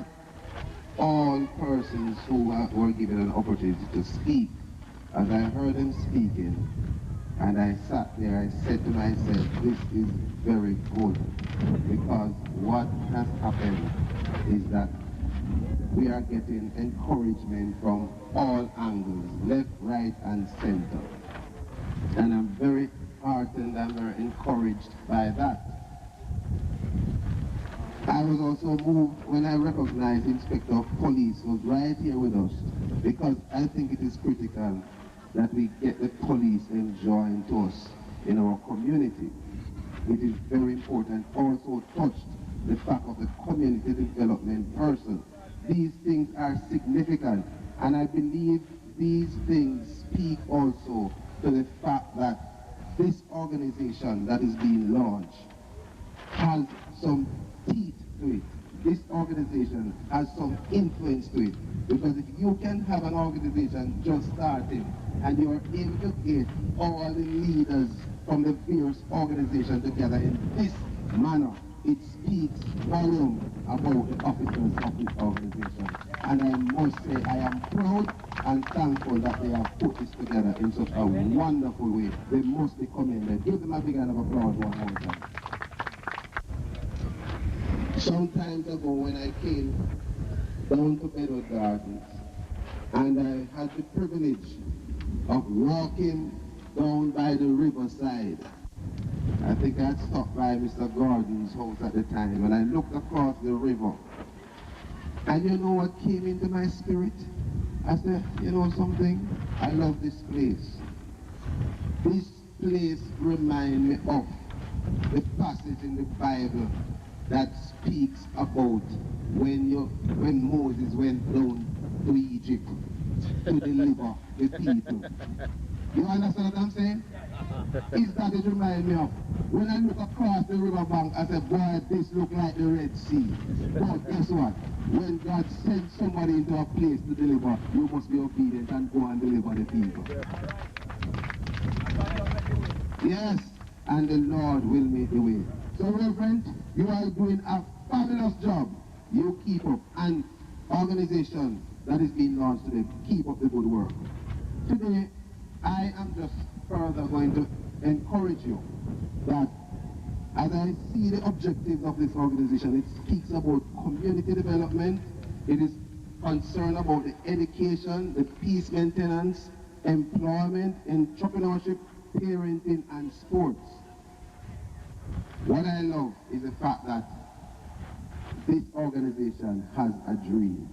all persons who were given an opportunity to speak, as I heard them speaking, and I sat there, I said to myself, this is very good, because what has happened is that we are getting encouragement from all angles, left, right, and center. And I'm very heartened and very encouraged by that. I was also moved when I recognized Inspector of Police was right here with us, because I think it is critical that we get the police enjoined to us in our community. It is very important. Also touched the fact of the community development person. These things are significant, and I believe these things speak also to the fact that this organization that is being launched has some teeth to it. This organization has some influence to it, because if you can have an organization just starting and you are able to get all the leaders from the various organizations together in this manner, it speaks volume about the officers of this organization. And I must say I am proud and thankful that they have put this together in such a wonderful way. They must be commended. Give them a big round of applause one more time. Some times ago when I came down to Bedward Gardens, and I had the privilege of walking down by the riverside. I think I had stopped by Mr. Gordon's house at the time, and I looked across the river. And you know what came into my spirit? I said, you know something? I love this place. This place reminds me of the passage in the Bible that speaks about when Moses went down to Egypt to deliver the people. You understand what I'm saying? Is that it reminds me of? When I look across the riverbank, I said, boy, this look like the Red Sea. But guess what? When God sends somebody into a place to deliver, you must be obedient and go and deliver the people. Yes, and the Lord will make the way. So, Reverend, you are doing a fabulous job. You keep up. And organization that is being launched today, keep up the good work. Today, I am just further going to encourage you that as I see the objectives of this organization, it speaks about community development, it is concerned about the education, the peace maintenance, employment, entrepreneurship, parenting, and sports. What I love is the fact that this organization has a dream.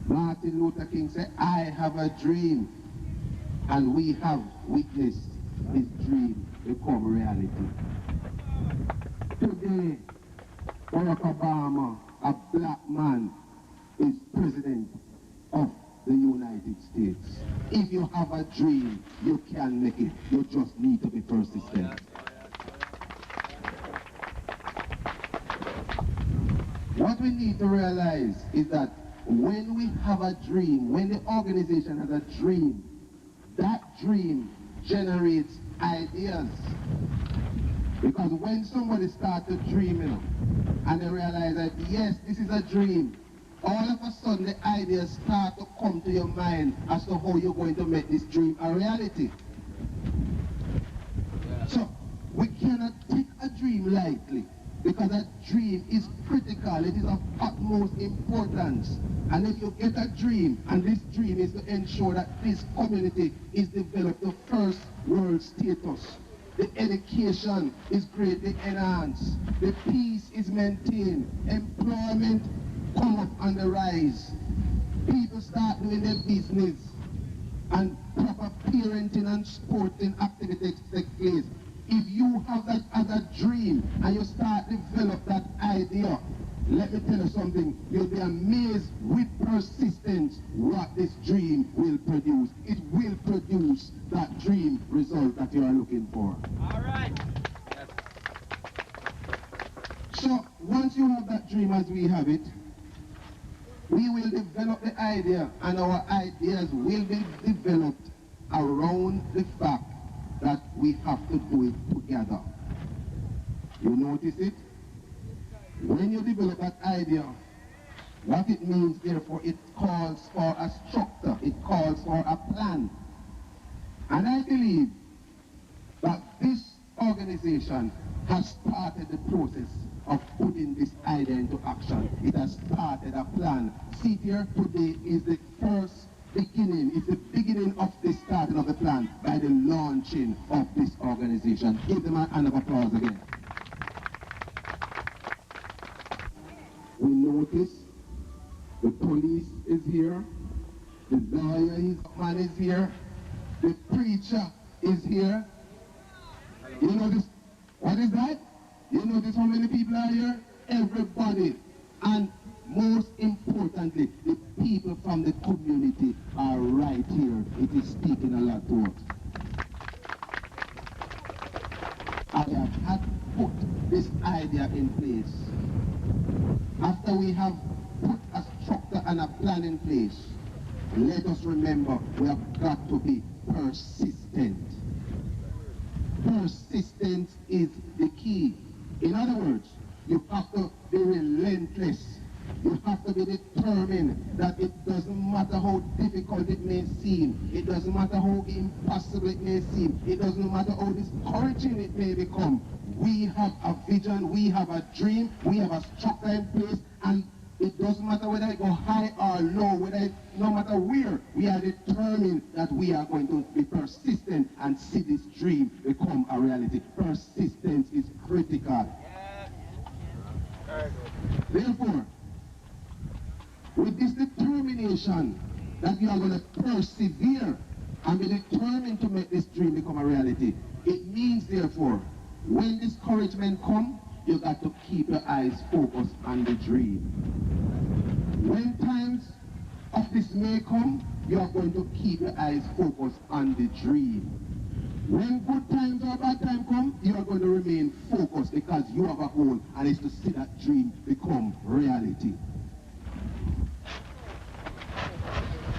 Martin Luther King said, I have a dream. And we have witnessed his dream become reality. Today, Barack Obama, a black man, is president of the United States. If you have a dream, you can make it. You just need to be persistent. What we need to realize is that when we have a dream, when the organization has a dream, that dream generates ideas. Because when somebody starts to dream, and they realize that, yes, this is a dream, all of a sudden the ideas start to come to your mind as to how you're going to make this dream a reality. So, we cannot take a dream lightly, because a dream is critical, it is of utmost importance. And if you get a dream, and this dream is to ensure that this community is developed to first world status, the education is greatly enhanced, the peace is maintained, employment come up on the rise, people start doing their business, and proper parenting and sporting activities take place. If you have that as a dream and you start develop that idea, let me tell you something, you'll be amazed with persistence what this dream will produce. It will produce that dream result that you are looking for. All right. So once you have that dream as we have it, we will develop the idea, and our ideas will be developed around the fact that we have to do it together. You notice it? When you develop that idea, what it means, therefore, it calls for a structure, it calls for a plan. And I believe that this organization has started the process of putting this idea into action. It has started a plan. See here, today is the first beginning, it's the beginning of the starting of the plan by the launching of this organization. Give them a hand of applause again. We notice the police is here, the lawyer is here, the preacher is here. You notice, what is that? You notice how many people are here? Everybody. And most importantly, the people from the community are right here. It is speaking a lot to us. I have had to put this idea in place. After we have put a structure and a plan in place, let us remember we have got to be persistent. Persistence is the key. In other words, you have to be relentless. You have to be determined that it doesn't matter how difficult it may seem. It doesn't matter how impossible it may seem. It doesn't matter how discouraging it may become. We have a vision, we have a dream, we have a structure in place, and it doesn't matter whether it go high or low, no matter where, we are determined that we are going to be persistent and see this dream become a reality. Persistence is critical. Therefore, with this determination that we are going to persevere and be determined to make this dream become a reality, it means, therefore, when discouragement comes, you got to keep your eyes focused on the dream. When times of dismay come, you are going to keep your eyes focused on the dream. When good times or bad times come, you are going to remain focused because you have a goal, and it's to see that dream become reality.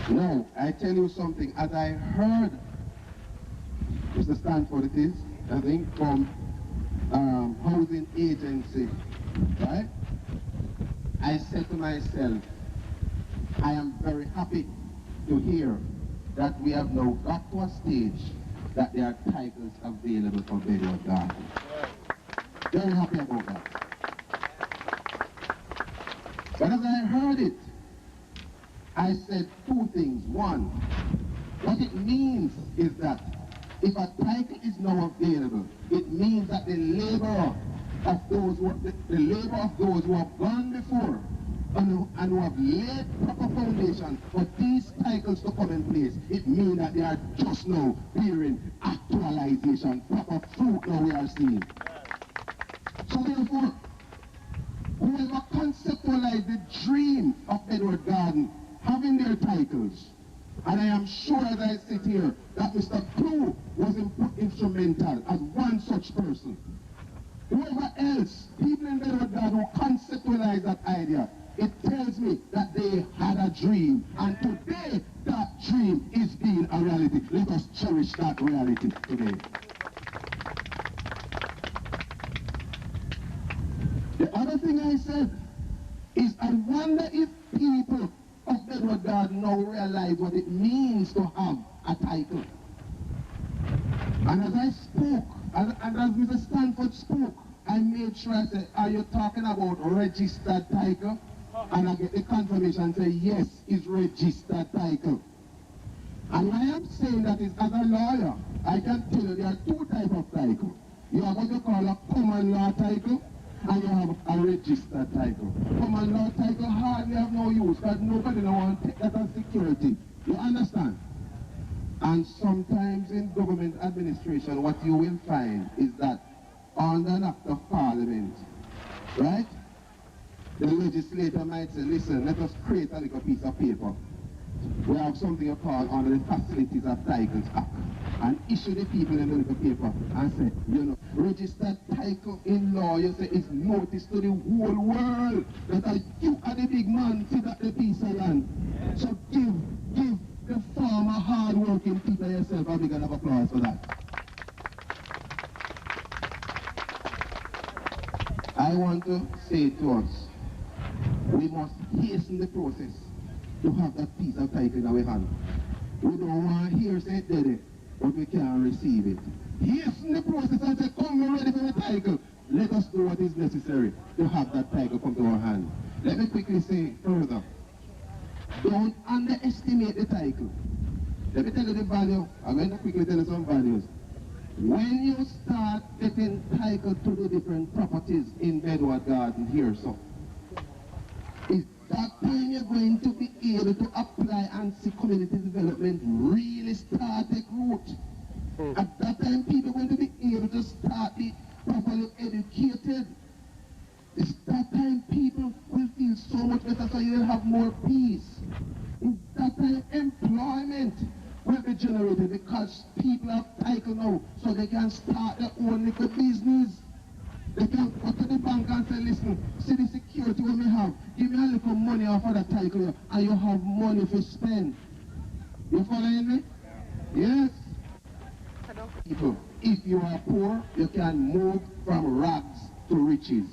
Now, I tell you something, as I heard Mr. Stanford, it is, I think, from housing agency, right? I said to myself, I am very happy to hear that we have now got to a stage that there are titles available for Bedward Garden. Very happy about that. But as I heard it, I said two things. One, what it means is that if a title is now available, it means that the labor of those who have gone before and who have laid proper foundation for these titles to come in place, it means that they are just now bearing actualization, proper fruit now we are seeing. So therefore, whoever conceptualized the dream of Bedward Garden, having their titles, and I am sure as I sit here that Mr. Crew was instrumental as one such person. Whoever else, people in Bedward Garden who conceptualized that idea, it tells me that they had a dream, and today that dream is being a reality. Let us cherish that reality today. I said is I wonder if people of Bedward Garden now realize what it means to have a title. And as I spoke, and as Mr. Stanford spoke, I made sure I said, are you talking about registered title? And I get the confirmation and say, yes, it's registered title. And why I'm saying that is, as a lawyer, I can tell you there are two types of title. You have what you call a common law title, and you have a registered title. Common law title hardly have no use, because nobody don't want to take that as security. You understand? And sometimes in government administration, what you will find is that under an act of parliament, right, the legislator might say, listen, let us create a little piece of paper. We have something you call under the Facilities of Titles Act, and issue the people in the little paper and say, you know, registered title in law, you say, is notice to the whole world that you are the big man, sit at the piece of land. So give the farmer, hard-working people yourself a big enough applause for that. I want to say to us, we must hasten the process to have that piece of title in our hand. We don't want to hear say it, but we can't receive it. Hasten the process and say, come, we're ready for the title. Let us do what is necessary to have that title come to our hand. Let me quickly say further. Don't underestimate the title. Let me tell you the value. I'm going to quickly tell you some values. When you start getting title to the different properties in Bedward Garden here, so is that time you're going to be able to apply and see community development really start take root. At that time, people are going to be able to start be properly educated. It's that time people will feel so much better, so you'll have more peace. It's that time employment will be generated because people have title now, so they can start their own little business. They can go to the bank and say, listen, see the security we may have, give me a little money off of the title and you have money to spend. You following me? Yes. People, if you are poor, you can move from rags to riches.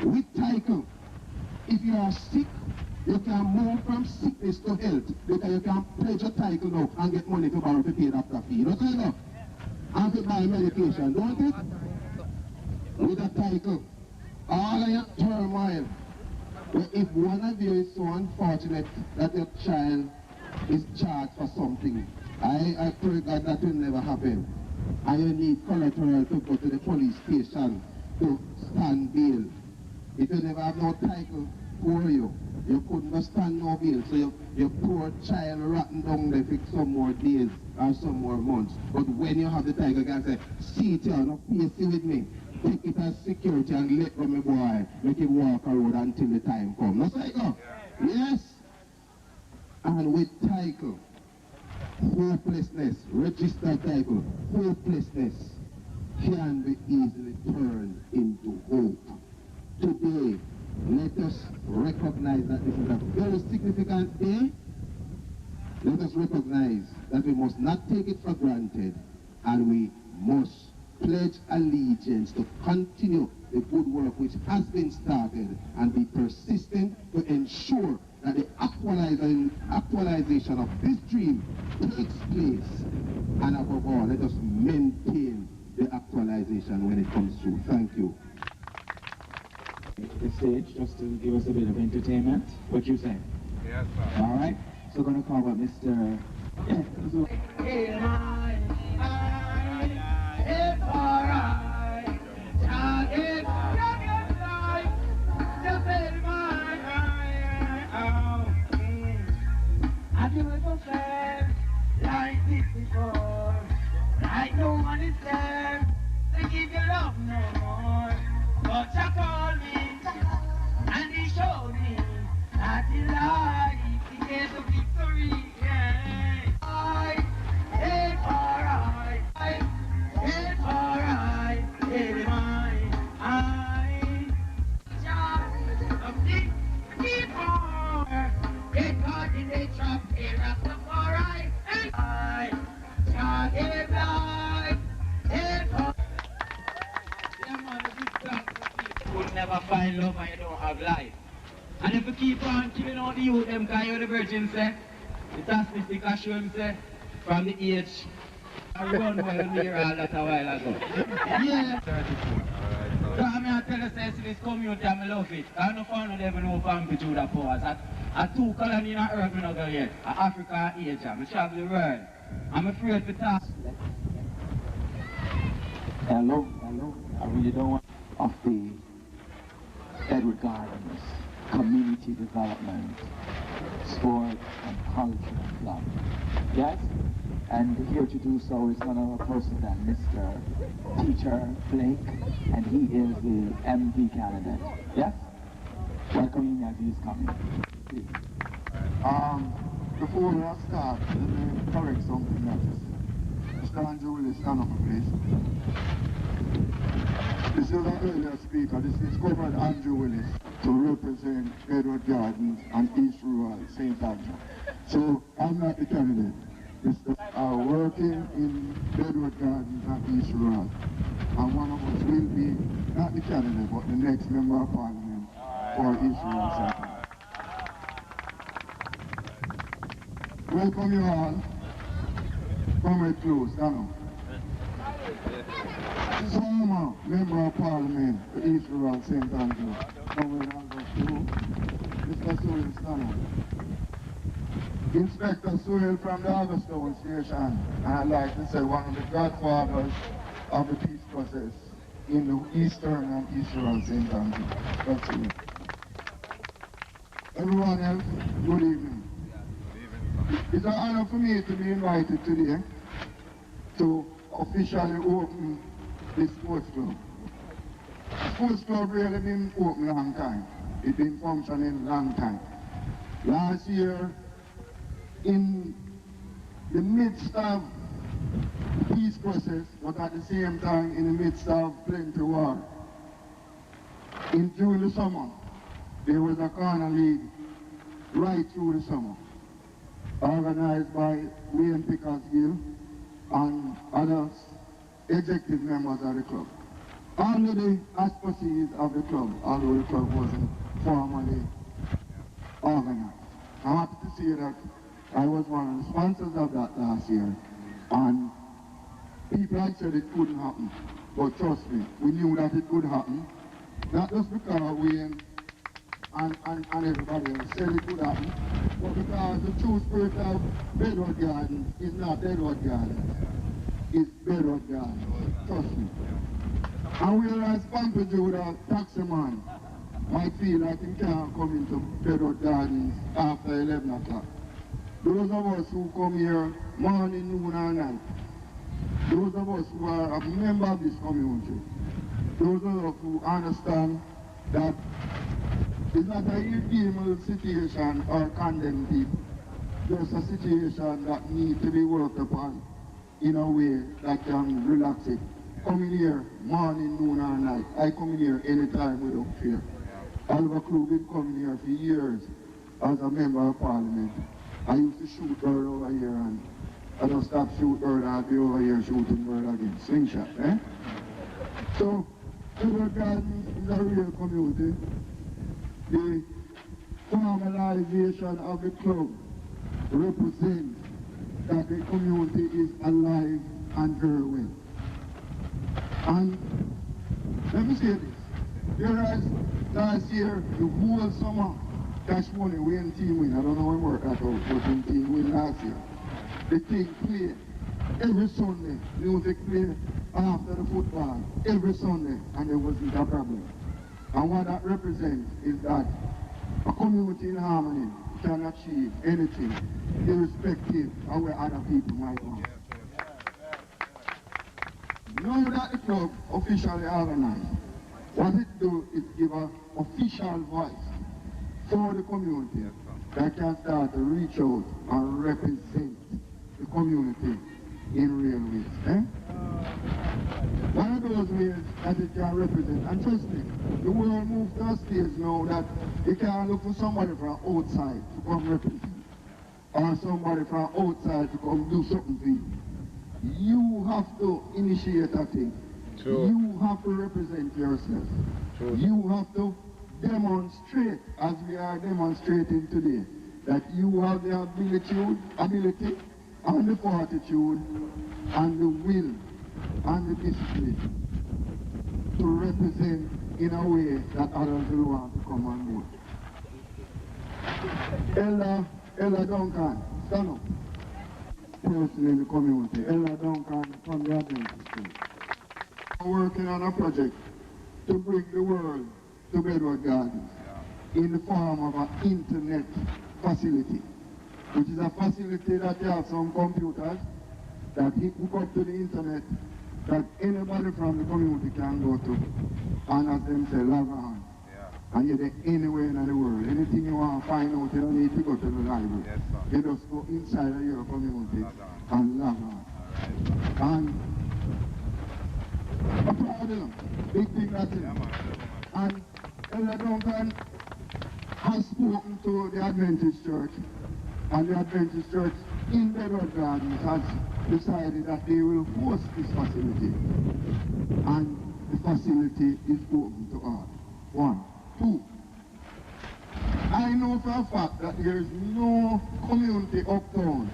With title, if you are sick, you can move from sickness to health, because you can pledge a title now and get money to borrow to pay doctor fee. Don't you know? And to buy medication, don't it? With a title, all of your turmoil. But if one of you is so unfortunate that your child is charged for something, I pray God that will never happen. And you need collateral to go to the police station to stand bail. If you never have no title for you couldn't stand no bail. So your poor child rotten down there for some more days or some more months. But when you have the title, you can say, see it here, no PC with me. Take it as security and let go my boy. Make him walk around until the time comes. That's how you go. Yes. And with title, hopelessness, registered title, hopelessness can be easily turned into hope. Today, let us recognize that this is a very significant day. Let us recognize that we must not take it for granted, and we must pledge allegiance to continue the good work which has been started and be persistent to ensure that the actualization of this dream takes place. And above all, let us maintain the actualization when it comes through. Thank you. The stage just to give us a bit of entertainment. What you say? Yes, sir. All right. So we're going to call up Mr. It's alright. Have you ever felt like this before? Like no one is there to give you love no more. But you called me and he showed me that he lied. He gave the victory. Yeah. It's alright. never find love and you don't have life. And if you keep on killing out the youth, them guy or the virgin say, the statistic show him say, from the age, I run well we hear all that a while ago. Yeah. 34. So I mean, I tell you, say, this community, I love it. I don't find out ever know amplitude of powers. I two colonies in the earth, I don't go yet. Africa and Asia. I travel the world. I'm afraid to talk. Hello. I really don't want of the Bedward Gardens Community Development Sport and Culture Club. Yes? And here to do so is none other person than Mr. Teacher Blake, and he is the MP candidate. Yes? Welcome him as he's coming. Please. Before we start, let me correct something that Mr. Andrew Willis, stand up, please. This is an earlier speaker. This is Comrade Andrew Willis to represent Bedward Gardens and East Rural St. Andrew. So I'm not the candidate. Mr. are working in Bedward Gardens and East Rural. And one of us will be not the candidate, but the next member of parliament for East Rural St. Andrew. Welcome you all. Comrade close, stand up. Former Member of Parliament for East Rural St. Andrew, Comrade Albert, Mr. Sewell, stand up. Inspector Sewell from the Augustown Station, and I'd like to say one of the godfathers of the peace process in the Eastern and East Rural St. Andrew. That's it. Everyone else, good evening. It's an honor for me to be invited today to officially open this sports club. The sports club really been open a long time. It's been functioning a long time. Last year, in the midst of the peace process, but at the same time in the midst of plenty war, during the summer, there was a corner league right through the summer, organized by Wayne Pickersgill and other executive members of the club. Under the auspices of the club, although the club wasn't formally organized. I'm happy to say that I was one of the sponsors of that last year, and people had said it couldn't happen, but trust me, we knew that it could happen, not just because Wayne and everybody else said it could happen, but because the true spirit of Bedward Gardens is not Bedward Gardens, it's Bedward Gardens, trust me. And whereas Pompidou, the taximan, might feel like he can't come into Bedward Gardens after 11 o'clock, those of us who come here morning, noon and night, those of us who are a member of this community, those of us who understand that it's not a irredeemable situation or condemn people, just a situation that needs to be worked upon in a way that can relax it. Coming here morning, noon or night, I come in here anytime without fear. Oliver Crew been coming here for years as a member of parliament. I used to shoot bird over here, and I don't stop shoot bird, I'll be over here shooting bird again. Slingshot, eh? So, Bedward Gardens is a real community. The formalization of the club represents that the community is alive and very well. And let me say this, whereas last year, the whole summer, that's only when team win. I don't know when work that out, but when team win last year. The team played every Sunday, music played after the football, every Sunday, and there wasn't a problem. And what that represents is that a community in harmony can achieve anything, irrespective of where other people might go. Now that the club officially organized, what it does is give an official voice for the community that can start to reach out and represent the community in real ways. Eh? One of those ways that it can represent, and trust me, the world moves to a stage now that you can't look for somebody from outside to come represent, or somebody from outside to come do something for you. You have to initiate a thing. True. You have to represent yourself. True. You have to demonstrate, as we are demonstrating today, that you have the ability and the fortitude and the will and the discipline to represent in a way that others will want to come on board. Ella Duncan, stand up. Person in the community, Ella Duncan from the Adventist Church. I'm working on a project to bring the world to Bedward Gardens in the form of an internet facility, which is a facility that has some computers that hook up to the internet that anybody from the community can go to and as them say log on. And you're there anywhere in the world. Anything you want to find out, you don't need to go to the library. Yes, you just go inside of your community and log on. And a problem, big thing that is. And Ella Duncan has spoken to the Adventist Church, and the Adventist Church in Bedward Gardens has decided that they will host this facility. And the facility is open to all. 1. 2. I know for a fact that there is no community uptown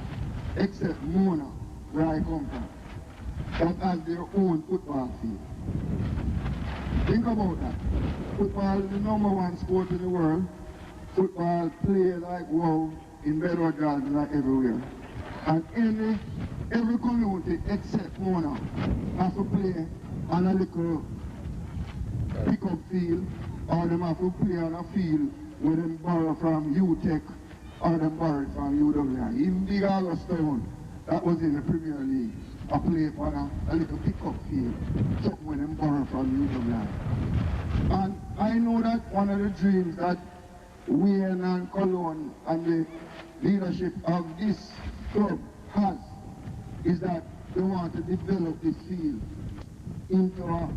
except Mona, where I come from, that has their own football field. Think about that. Football is the #1 sport in the world. Football play like wow in Bedward Gardens like everywhere. And every community except Mona has to play on a little pickup field, or them have to play on a field where them borrow from UTech or them borrow from UWI. Even Big Augustone, that was in the Premier League, I play on a little pickup field, something where them borrow from UWI. And I know that one of the dreams that Wayne and Cologne and the leadership of this club has is that they want to develop this field into a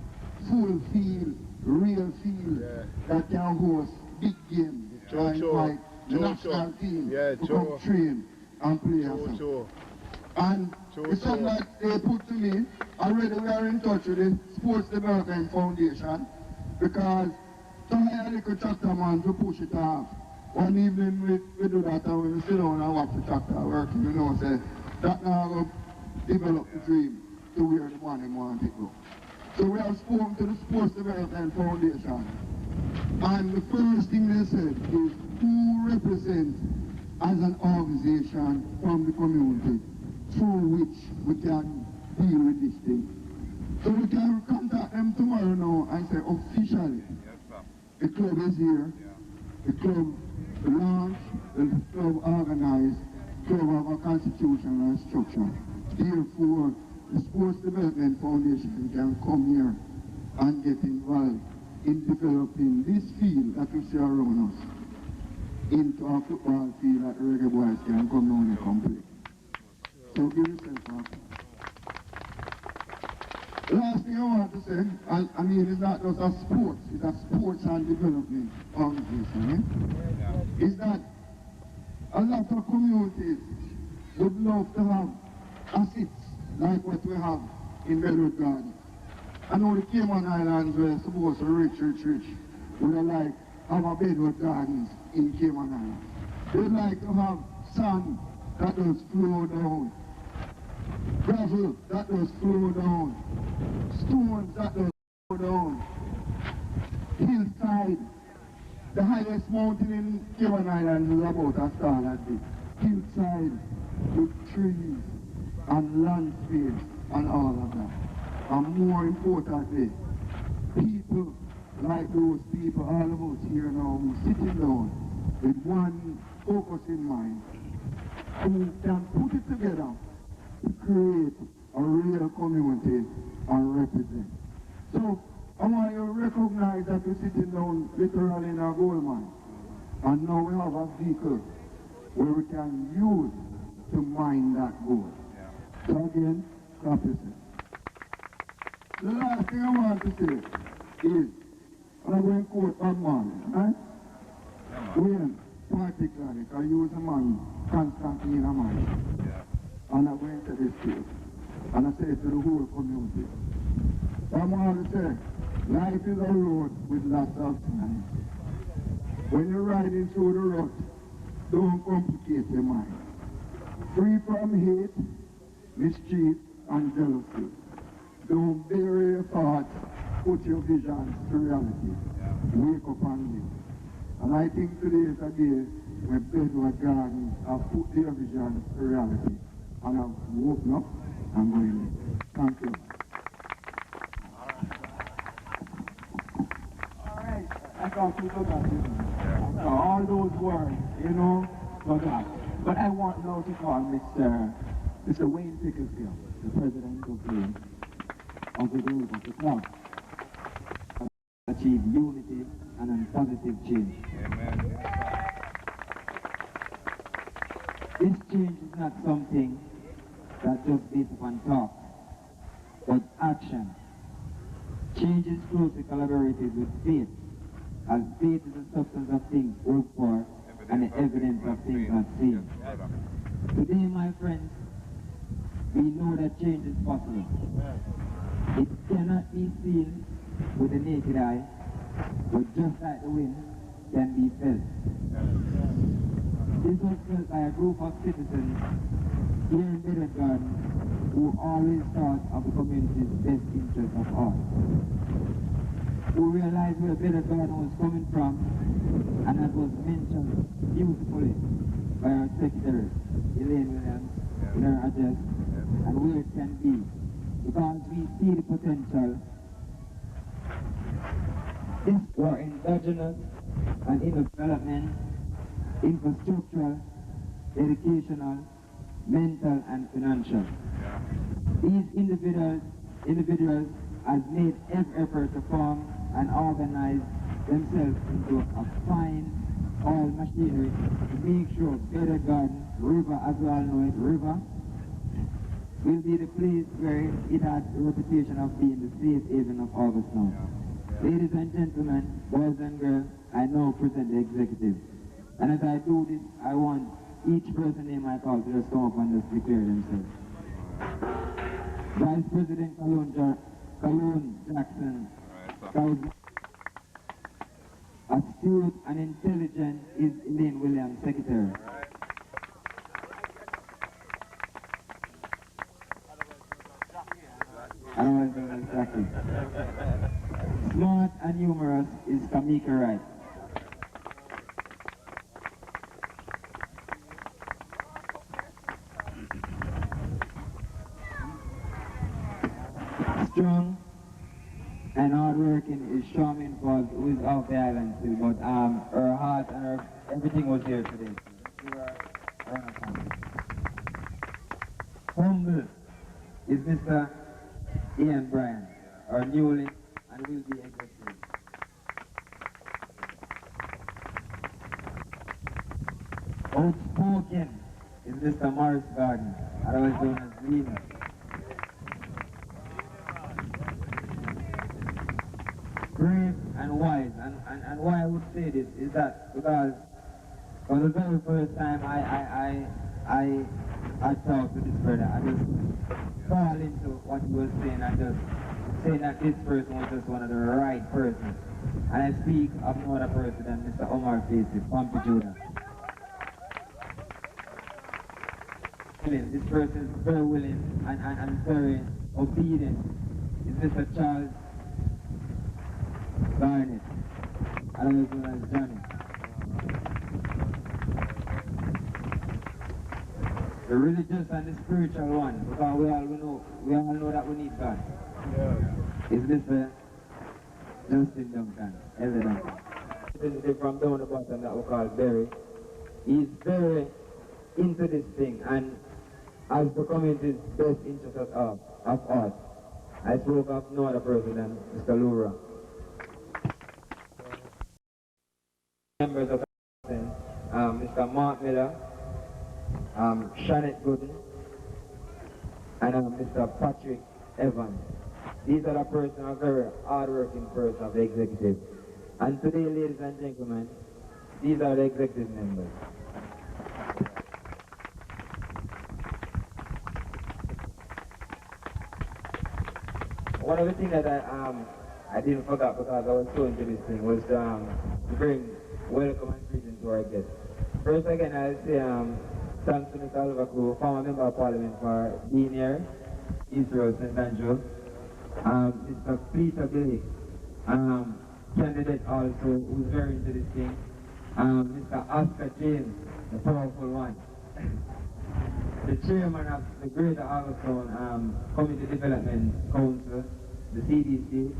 full field, real field that can host big games, to invite the national team to come train and play. And it's something that they put to me. Already we are in touch with the Sports Development Foundation, because to hire a little tractor man to push it off. One evening we do that, and when we sit down and watch the tractor working, you know, say, that now will develop the dream to where the money want it go. So we have spoken to the Sports Development Foundation, and the first thing they said is who represents as an organization from the community through which we can deal with this thing. So we can contact them tomorrow now and say officially, the club is here, the club launched, the club organized, the club have a constitution and structure. Therefore, the Sports Development Foundation can come here and get involved in developing this field that we see around us into a football field that reggae boys can come down and complete. So give yourself up. The last thing I want to say, I mean, it's not just a sport, it's a sports and development organization, is that a lot of communities would love to have assets like what we have in Bedward Gardens. I know the Cayman Islands were supposed to rich. Would like have a Bedward Gardens in Cayman Islands. They'd like to have sand that does flow down, gravel that does flow down, stones that does flow down, hillside. The highest mountain in Cayman Islands is about a star like this. Hillside with trees and landscapes and all of that. And more importantly, people like those people all of us here now who sitting down with one focus in mind, who can put it together to create a real community and represent. So I want you to recognize that we're sitting down literally in a gold mine, and now we have a vehicle where we can use to mine that gold. So again, clap yourself. The last thing I want to say is, I'm going to quote a man, right? When, particularly, I use a man constantly in a mind. And I'm going to this place, and I say to the whole community, I want to say, life is a road with lots of signs. When you're riding through the rut, don't complicate your mind. Free from hate, mischief, and jealousy. Don't bury your thoughts, put your visions to reality. Wake up and live. And I think today is a day where Bedward Gardens have put their visions to reality. And I've woken up and going in. Thank you. Alright, I can't think of that. All those words, you know, for that. But I want now to call Mr. Wayne Pickersgill, the president of the group of the club. Achieve unity and a positive change. Amen. This change is not something that just based upon talk, but action. Change is closely collaborated with faith, as faith is the substance of things hoped for and the evidence of things not seen. Today, my friends, we know that change is possible. It cannot be seen with the naked eye, but just like the wind, can be felt. This was felt by a group of citizens here in Bedward who always thought of the community's best interest of all. Who realized where Bedward was coming from, and that was mentioned beautifully by our secretary, Elaine Williams, in her address, and where it can be, because we see the potential. This for endogenous and in development, infrastructural, educational, mental and financial. These individuals have made every effort to form and organize themselves into a fine oil machinery to make sure Bedward Garden, river as we all know it, river, will be the place where it has a reputation of being the safe haven of August now. Ladies and gentlemen, boys and girls, I now present the executive. And as I do this, I want each person name I call to just come up and just declare themselves. Vice President Cologne Jackson, astute and intelligent is Elaine Williams, Secretary. Otherwise known as Jackie. Smart and humorous is Kamika Wright. Strong and hardworking is Charmin Falls, who is off the island still, but her heart and her everything was here today. Humble is Mr. Ian Bryan, our newly and will be executive. Outspoken is Mr. Morris Garden, otherwise known as Lena. Brave and wise, and why I would say this is that because for the very first time I talked to this brother, I just fall into what he was saying and just saying that this person was just one of the right persons. And I speak of no other person than Mr. Omar Facey, Pompey Judah. This person is very willing and very obedient. It's Mr. Charles Barnett, otherwise known as Johnny. The religious and the spiritual one, because we all know that we need God. Is Mr. Justin Duncan, Elder Duncan. From down the bottom that we call Barry. He's very into this thing and as the community's best interest of us. I spoke of no other person than Mr. Lura. Members of the Mr. Mark Miller, Shanette Gooden, and Mr. Patrick Evans. These are the persons, a very hard-working person of the executive. And today, ladies and gentlemen, these are the executive members. one of the things that I didn't forget because I was so into this thing was to bring welcome and greeting to our guests. First again, I'll say thanks to Mr. Oliver Crew, former member of parliament, for being here, Israel St. Andrew. Mr. Peter Billy, candidate also, who's very into this thing. Mr. Oscar James, the powerful one. The chairman of the Greater Augustone Community Development Council, the CDC.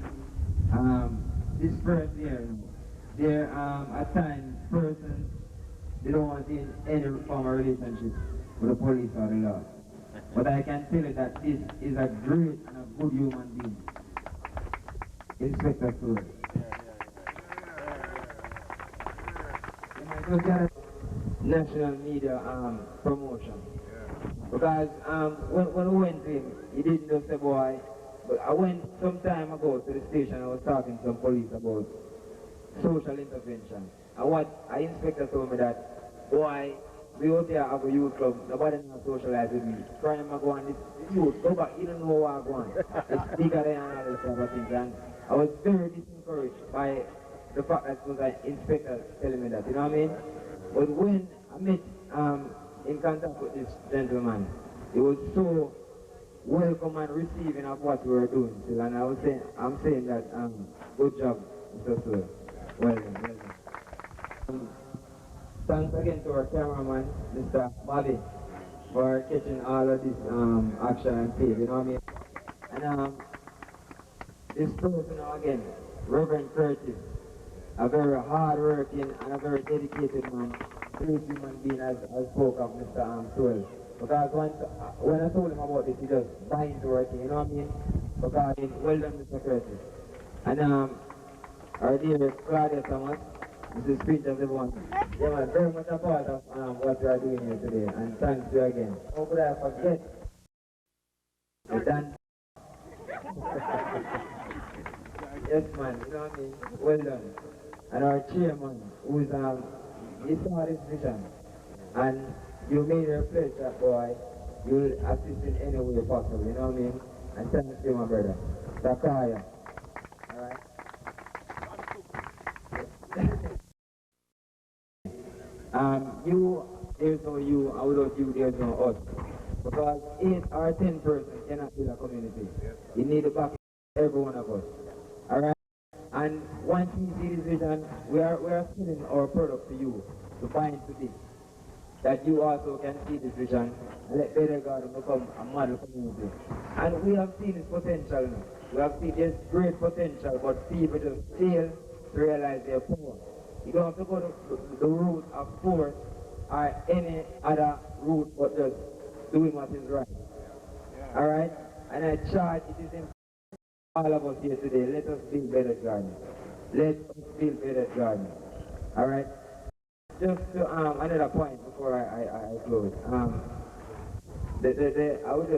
This person here, they're at times persons, they don't want in any form of relationship with the police or the law. But I can tell you that this is a great and a good human being. Inspector Stewart. Just got a national media promotion. Because when we went to him, he didn't just say, boy, but I went some time ago to the station, I was talking to some police about social intervention. And what I inspector told me that, boy, we out there have a youth club, nobody knows socialize with me. Crime I go on, this youth, go back, you don't know what I go on. It's bigger than all this type of things. And I was very disencouraged by the fact that it was an inspector telling me that, you know what I mean? But when I met in contact with this gentleman, he was so welcome and receiving of what we were doing still, and I'm saying that good job, Mr. Sir. Well done, well done. Thanks again to our cameraman, Mr. Bobby, for catching all of this action and tape, you know what I mean? And this person again, Reverend Curtis, a very hard-working and a very dedicated man, great human being, as spoke of Mr. Sewell. Because when I told him about this, he just buy into working, you know what I mean? Because, well done, Mr. Curtis. And our dear Claudia Thomas, Mrs. Speech of everyone. Yeah, man, very much a part of what we are doing here today, and thanks to you again. How could I forget the dance? Yes, man, you know what I mean? Well done. And our chairman, who is, he saw this vision, and you made your pledge that, boy, you'll assist in any way possible, you know what I mean? And thanks to you, my brother. Sakaya. Alright? There's no you, and without you, there's no us. Because 8 or 10 persons cannot build a community. You need to back every one of us. Alright? And once you see this vision, we are selling our product to you, to buy into this. That you also can see this vision and let Bedward become a model community. And we have seen its potential now. We have seen there's great potential, but people just fail to realize their power. You don't have to go to the route of force or any other route but just doing what is right. Alright? And I charge it is important all of us here today. Let us build Bedward. Let us build Bedward. Alright? Just to another point before I close. I would just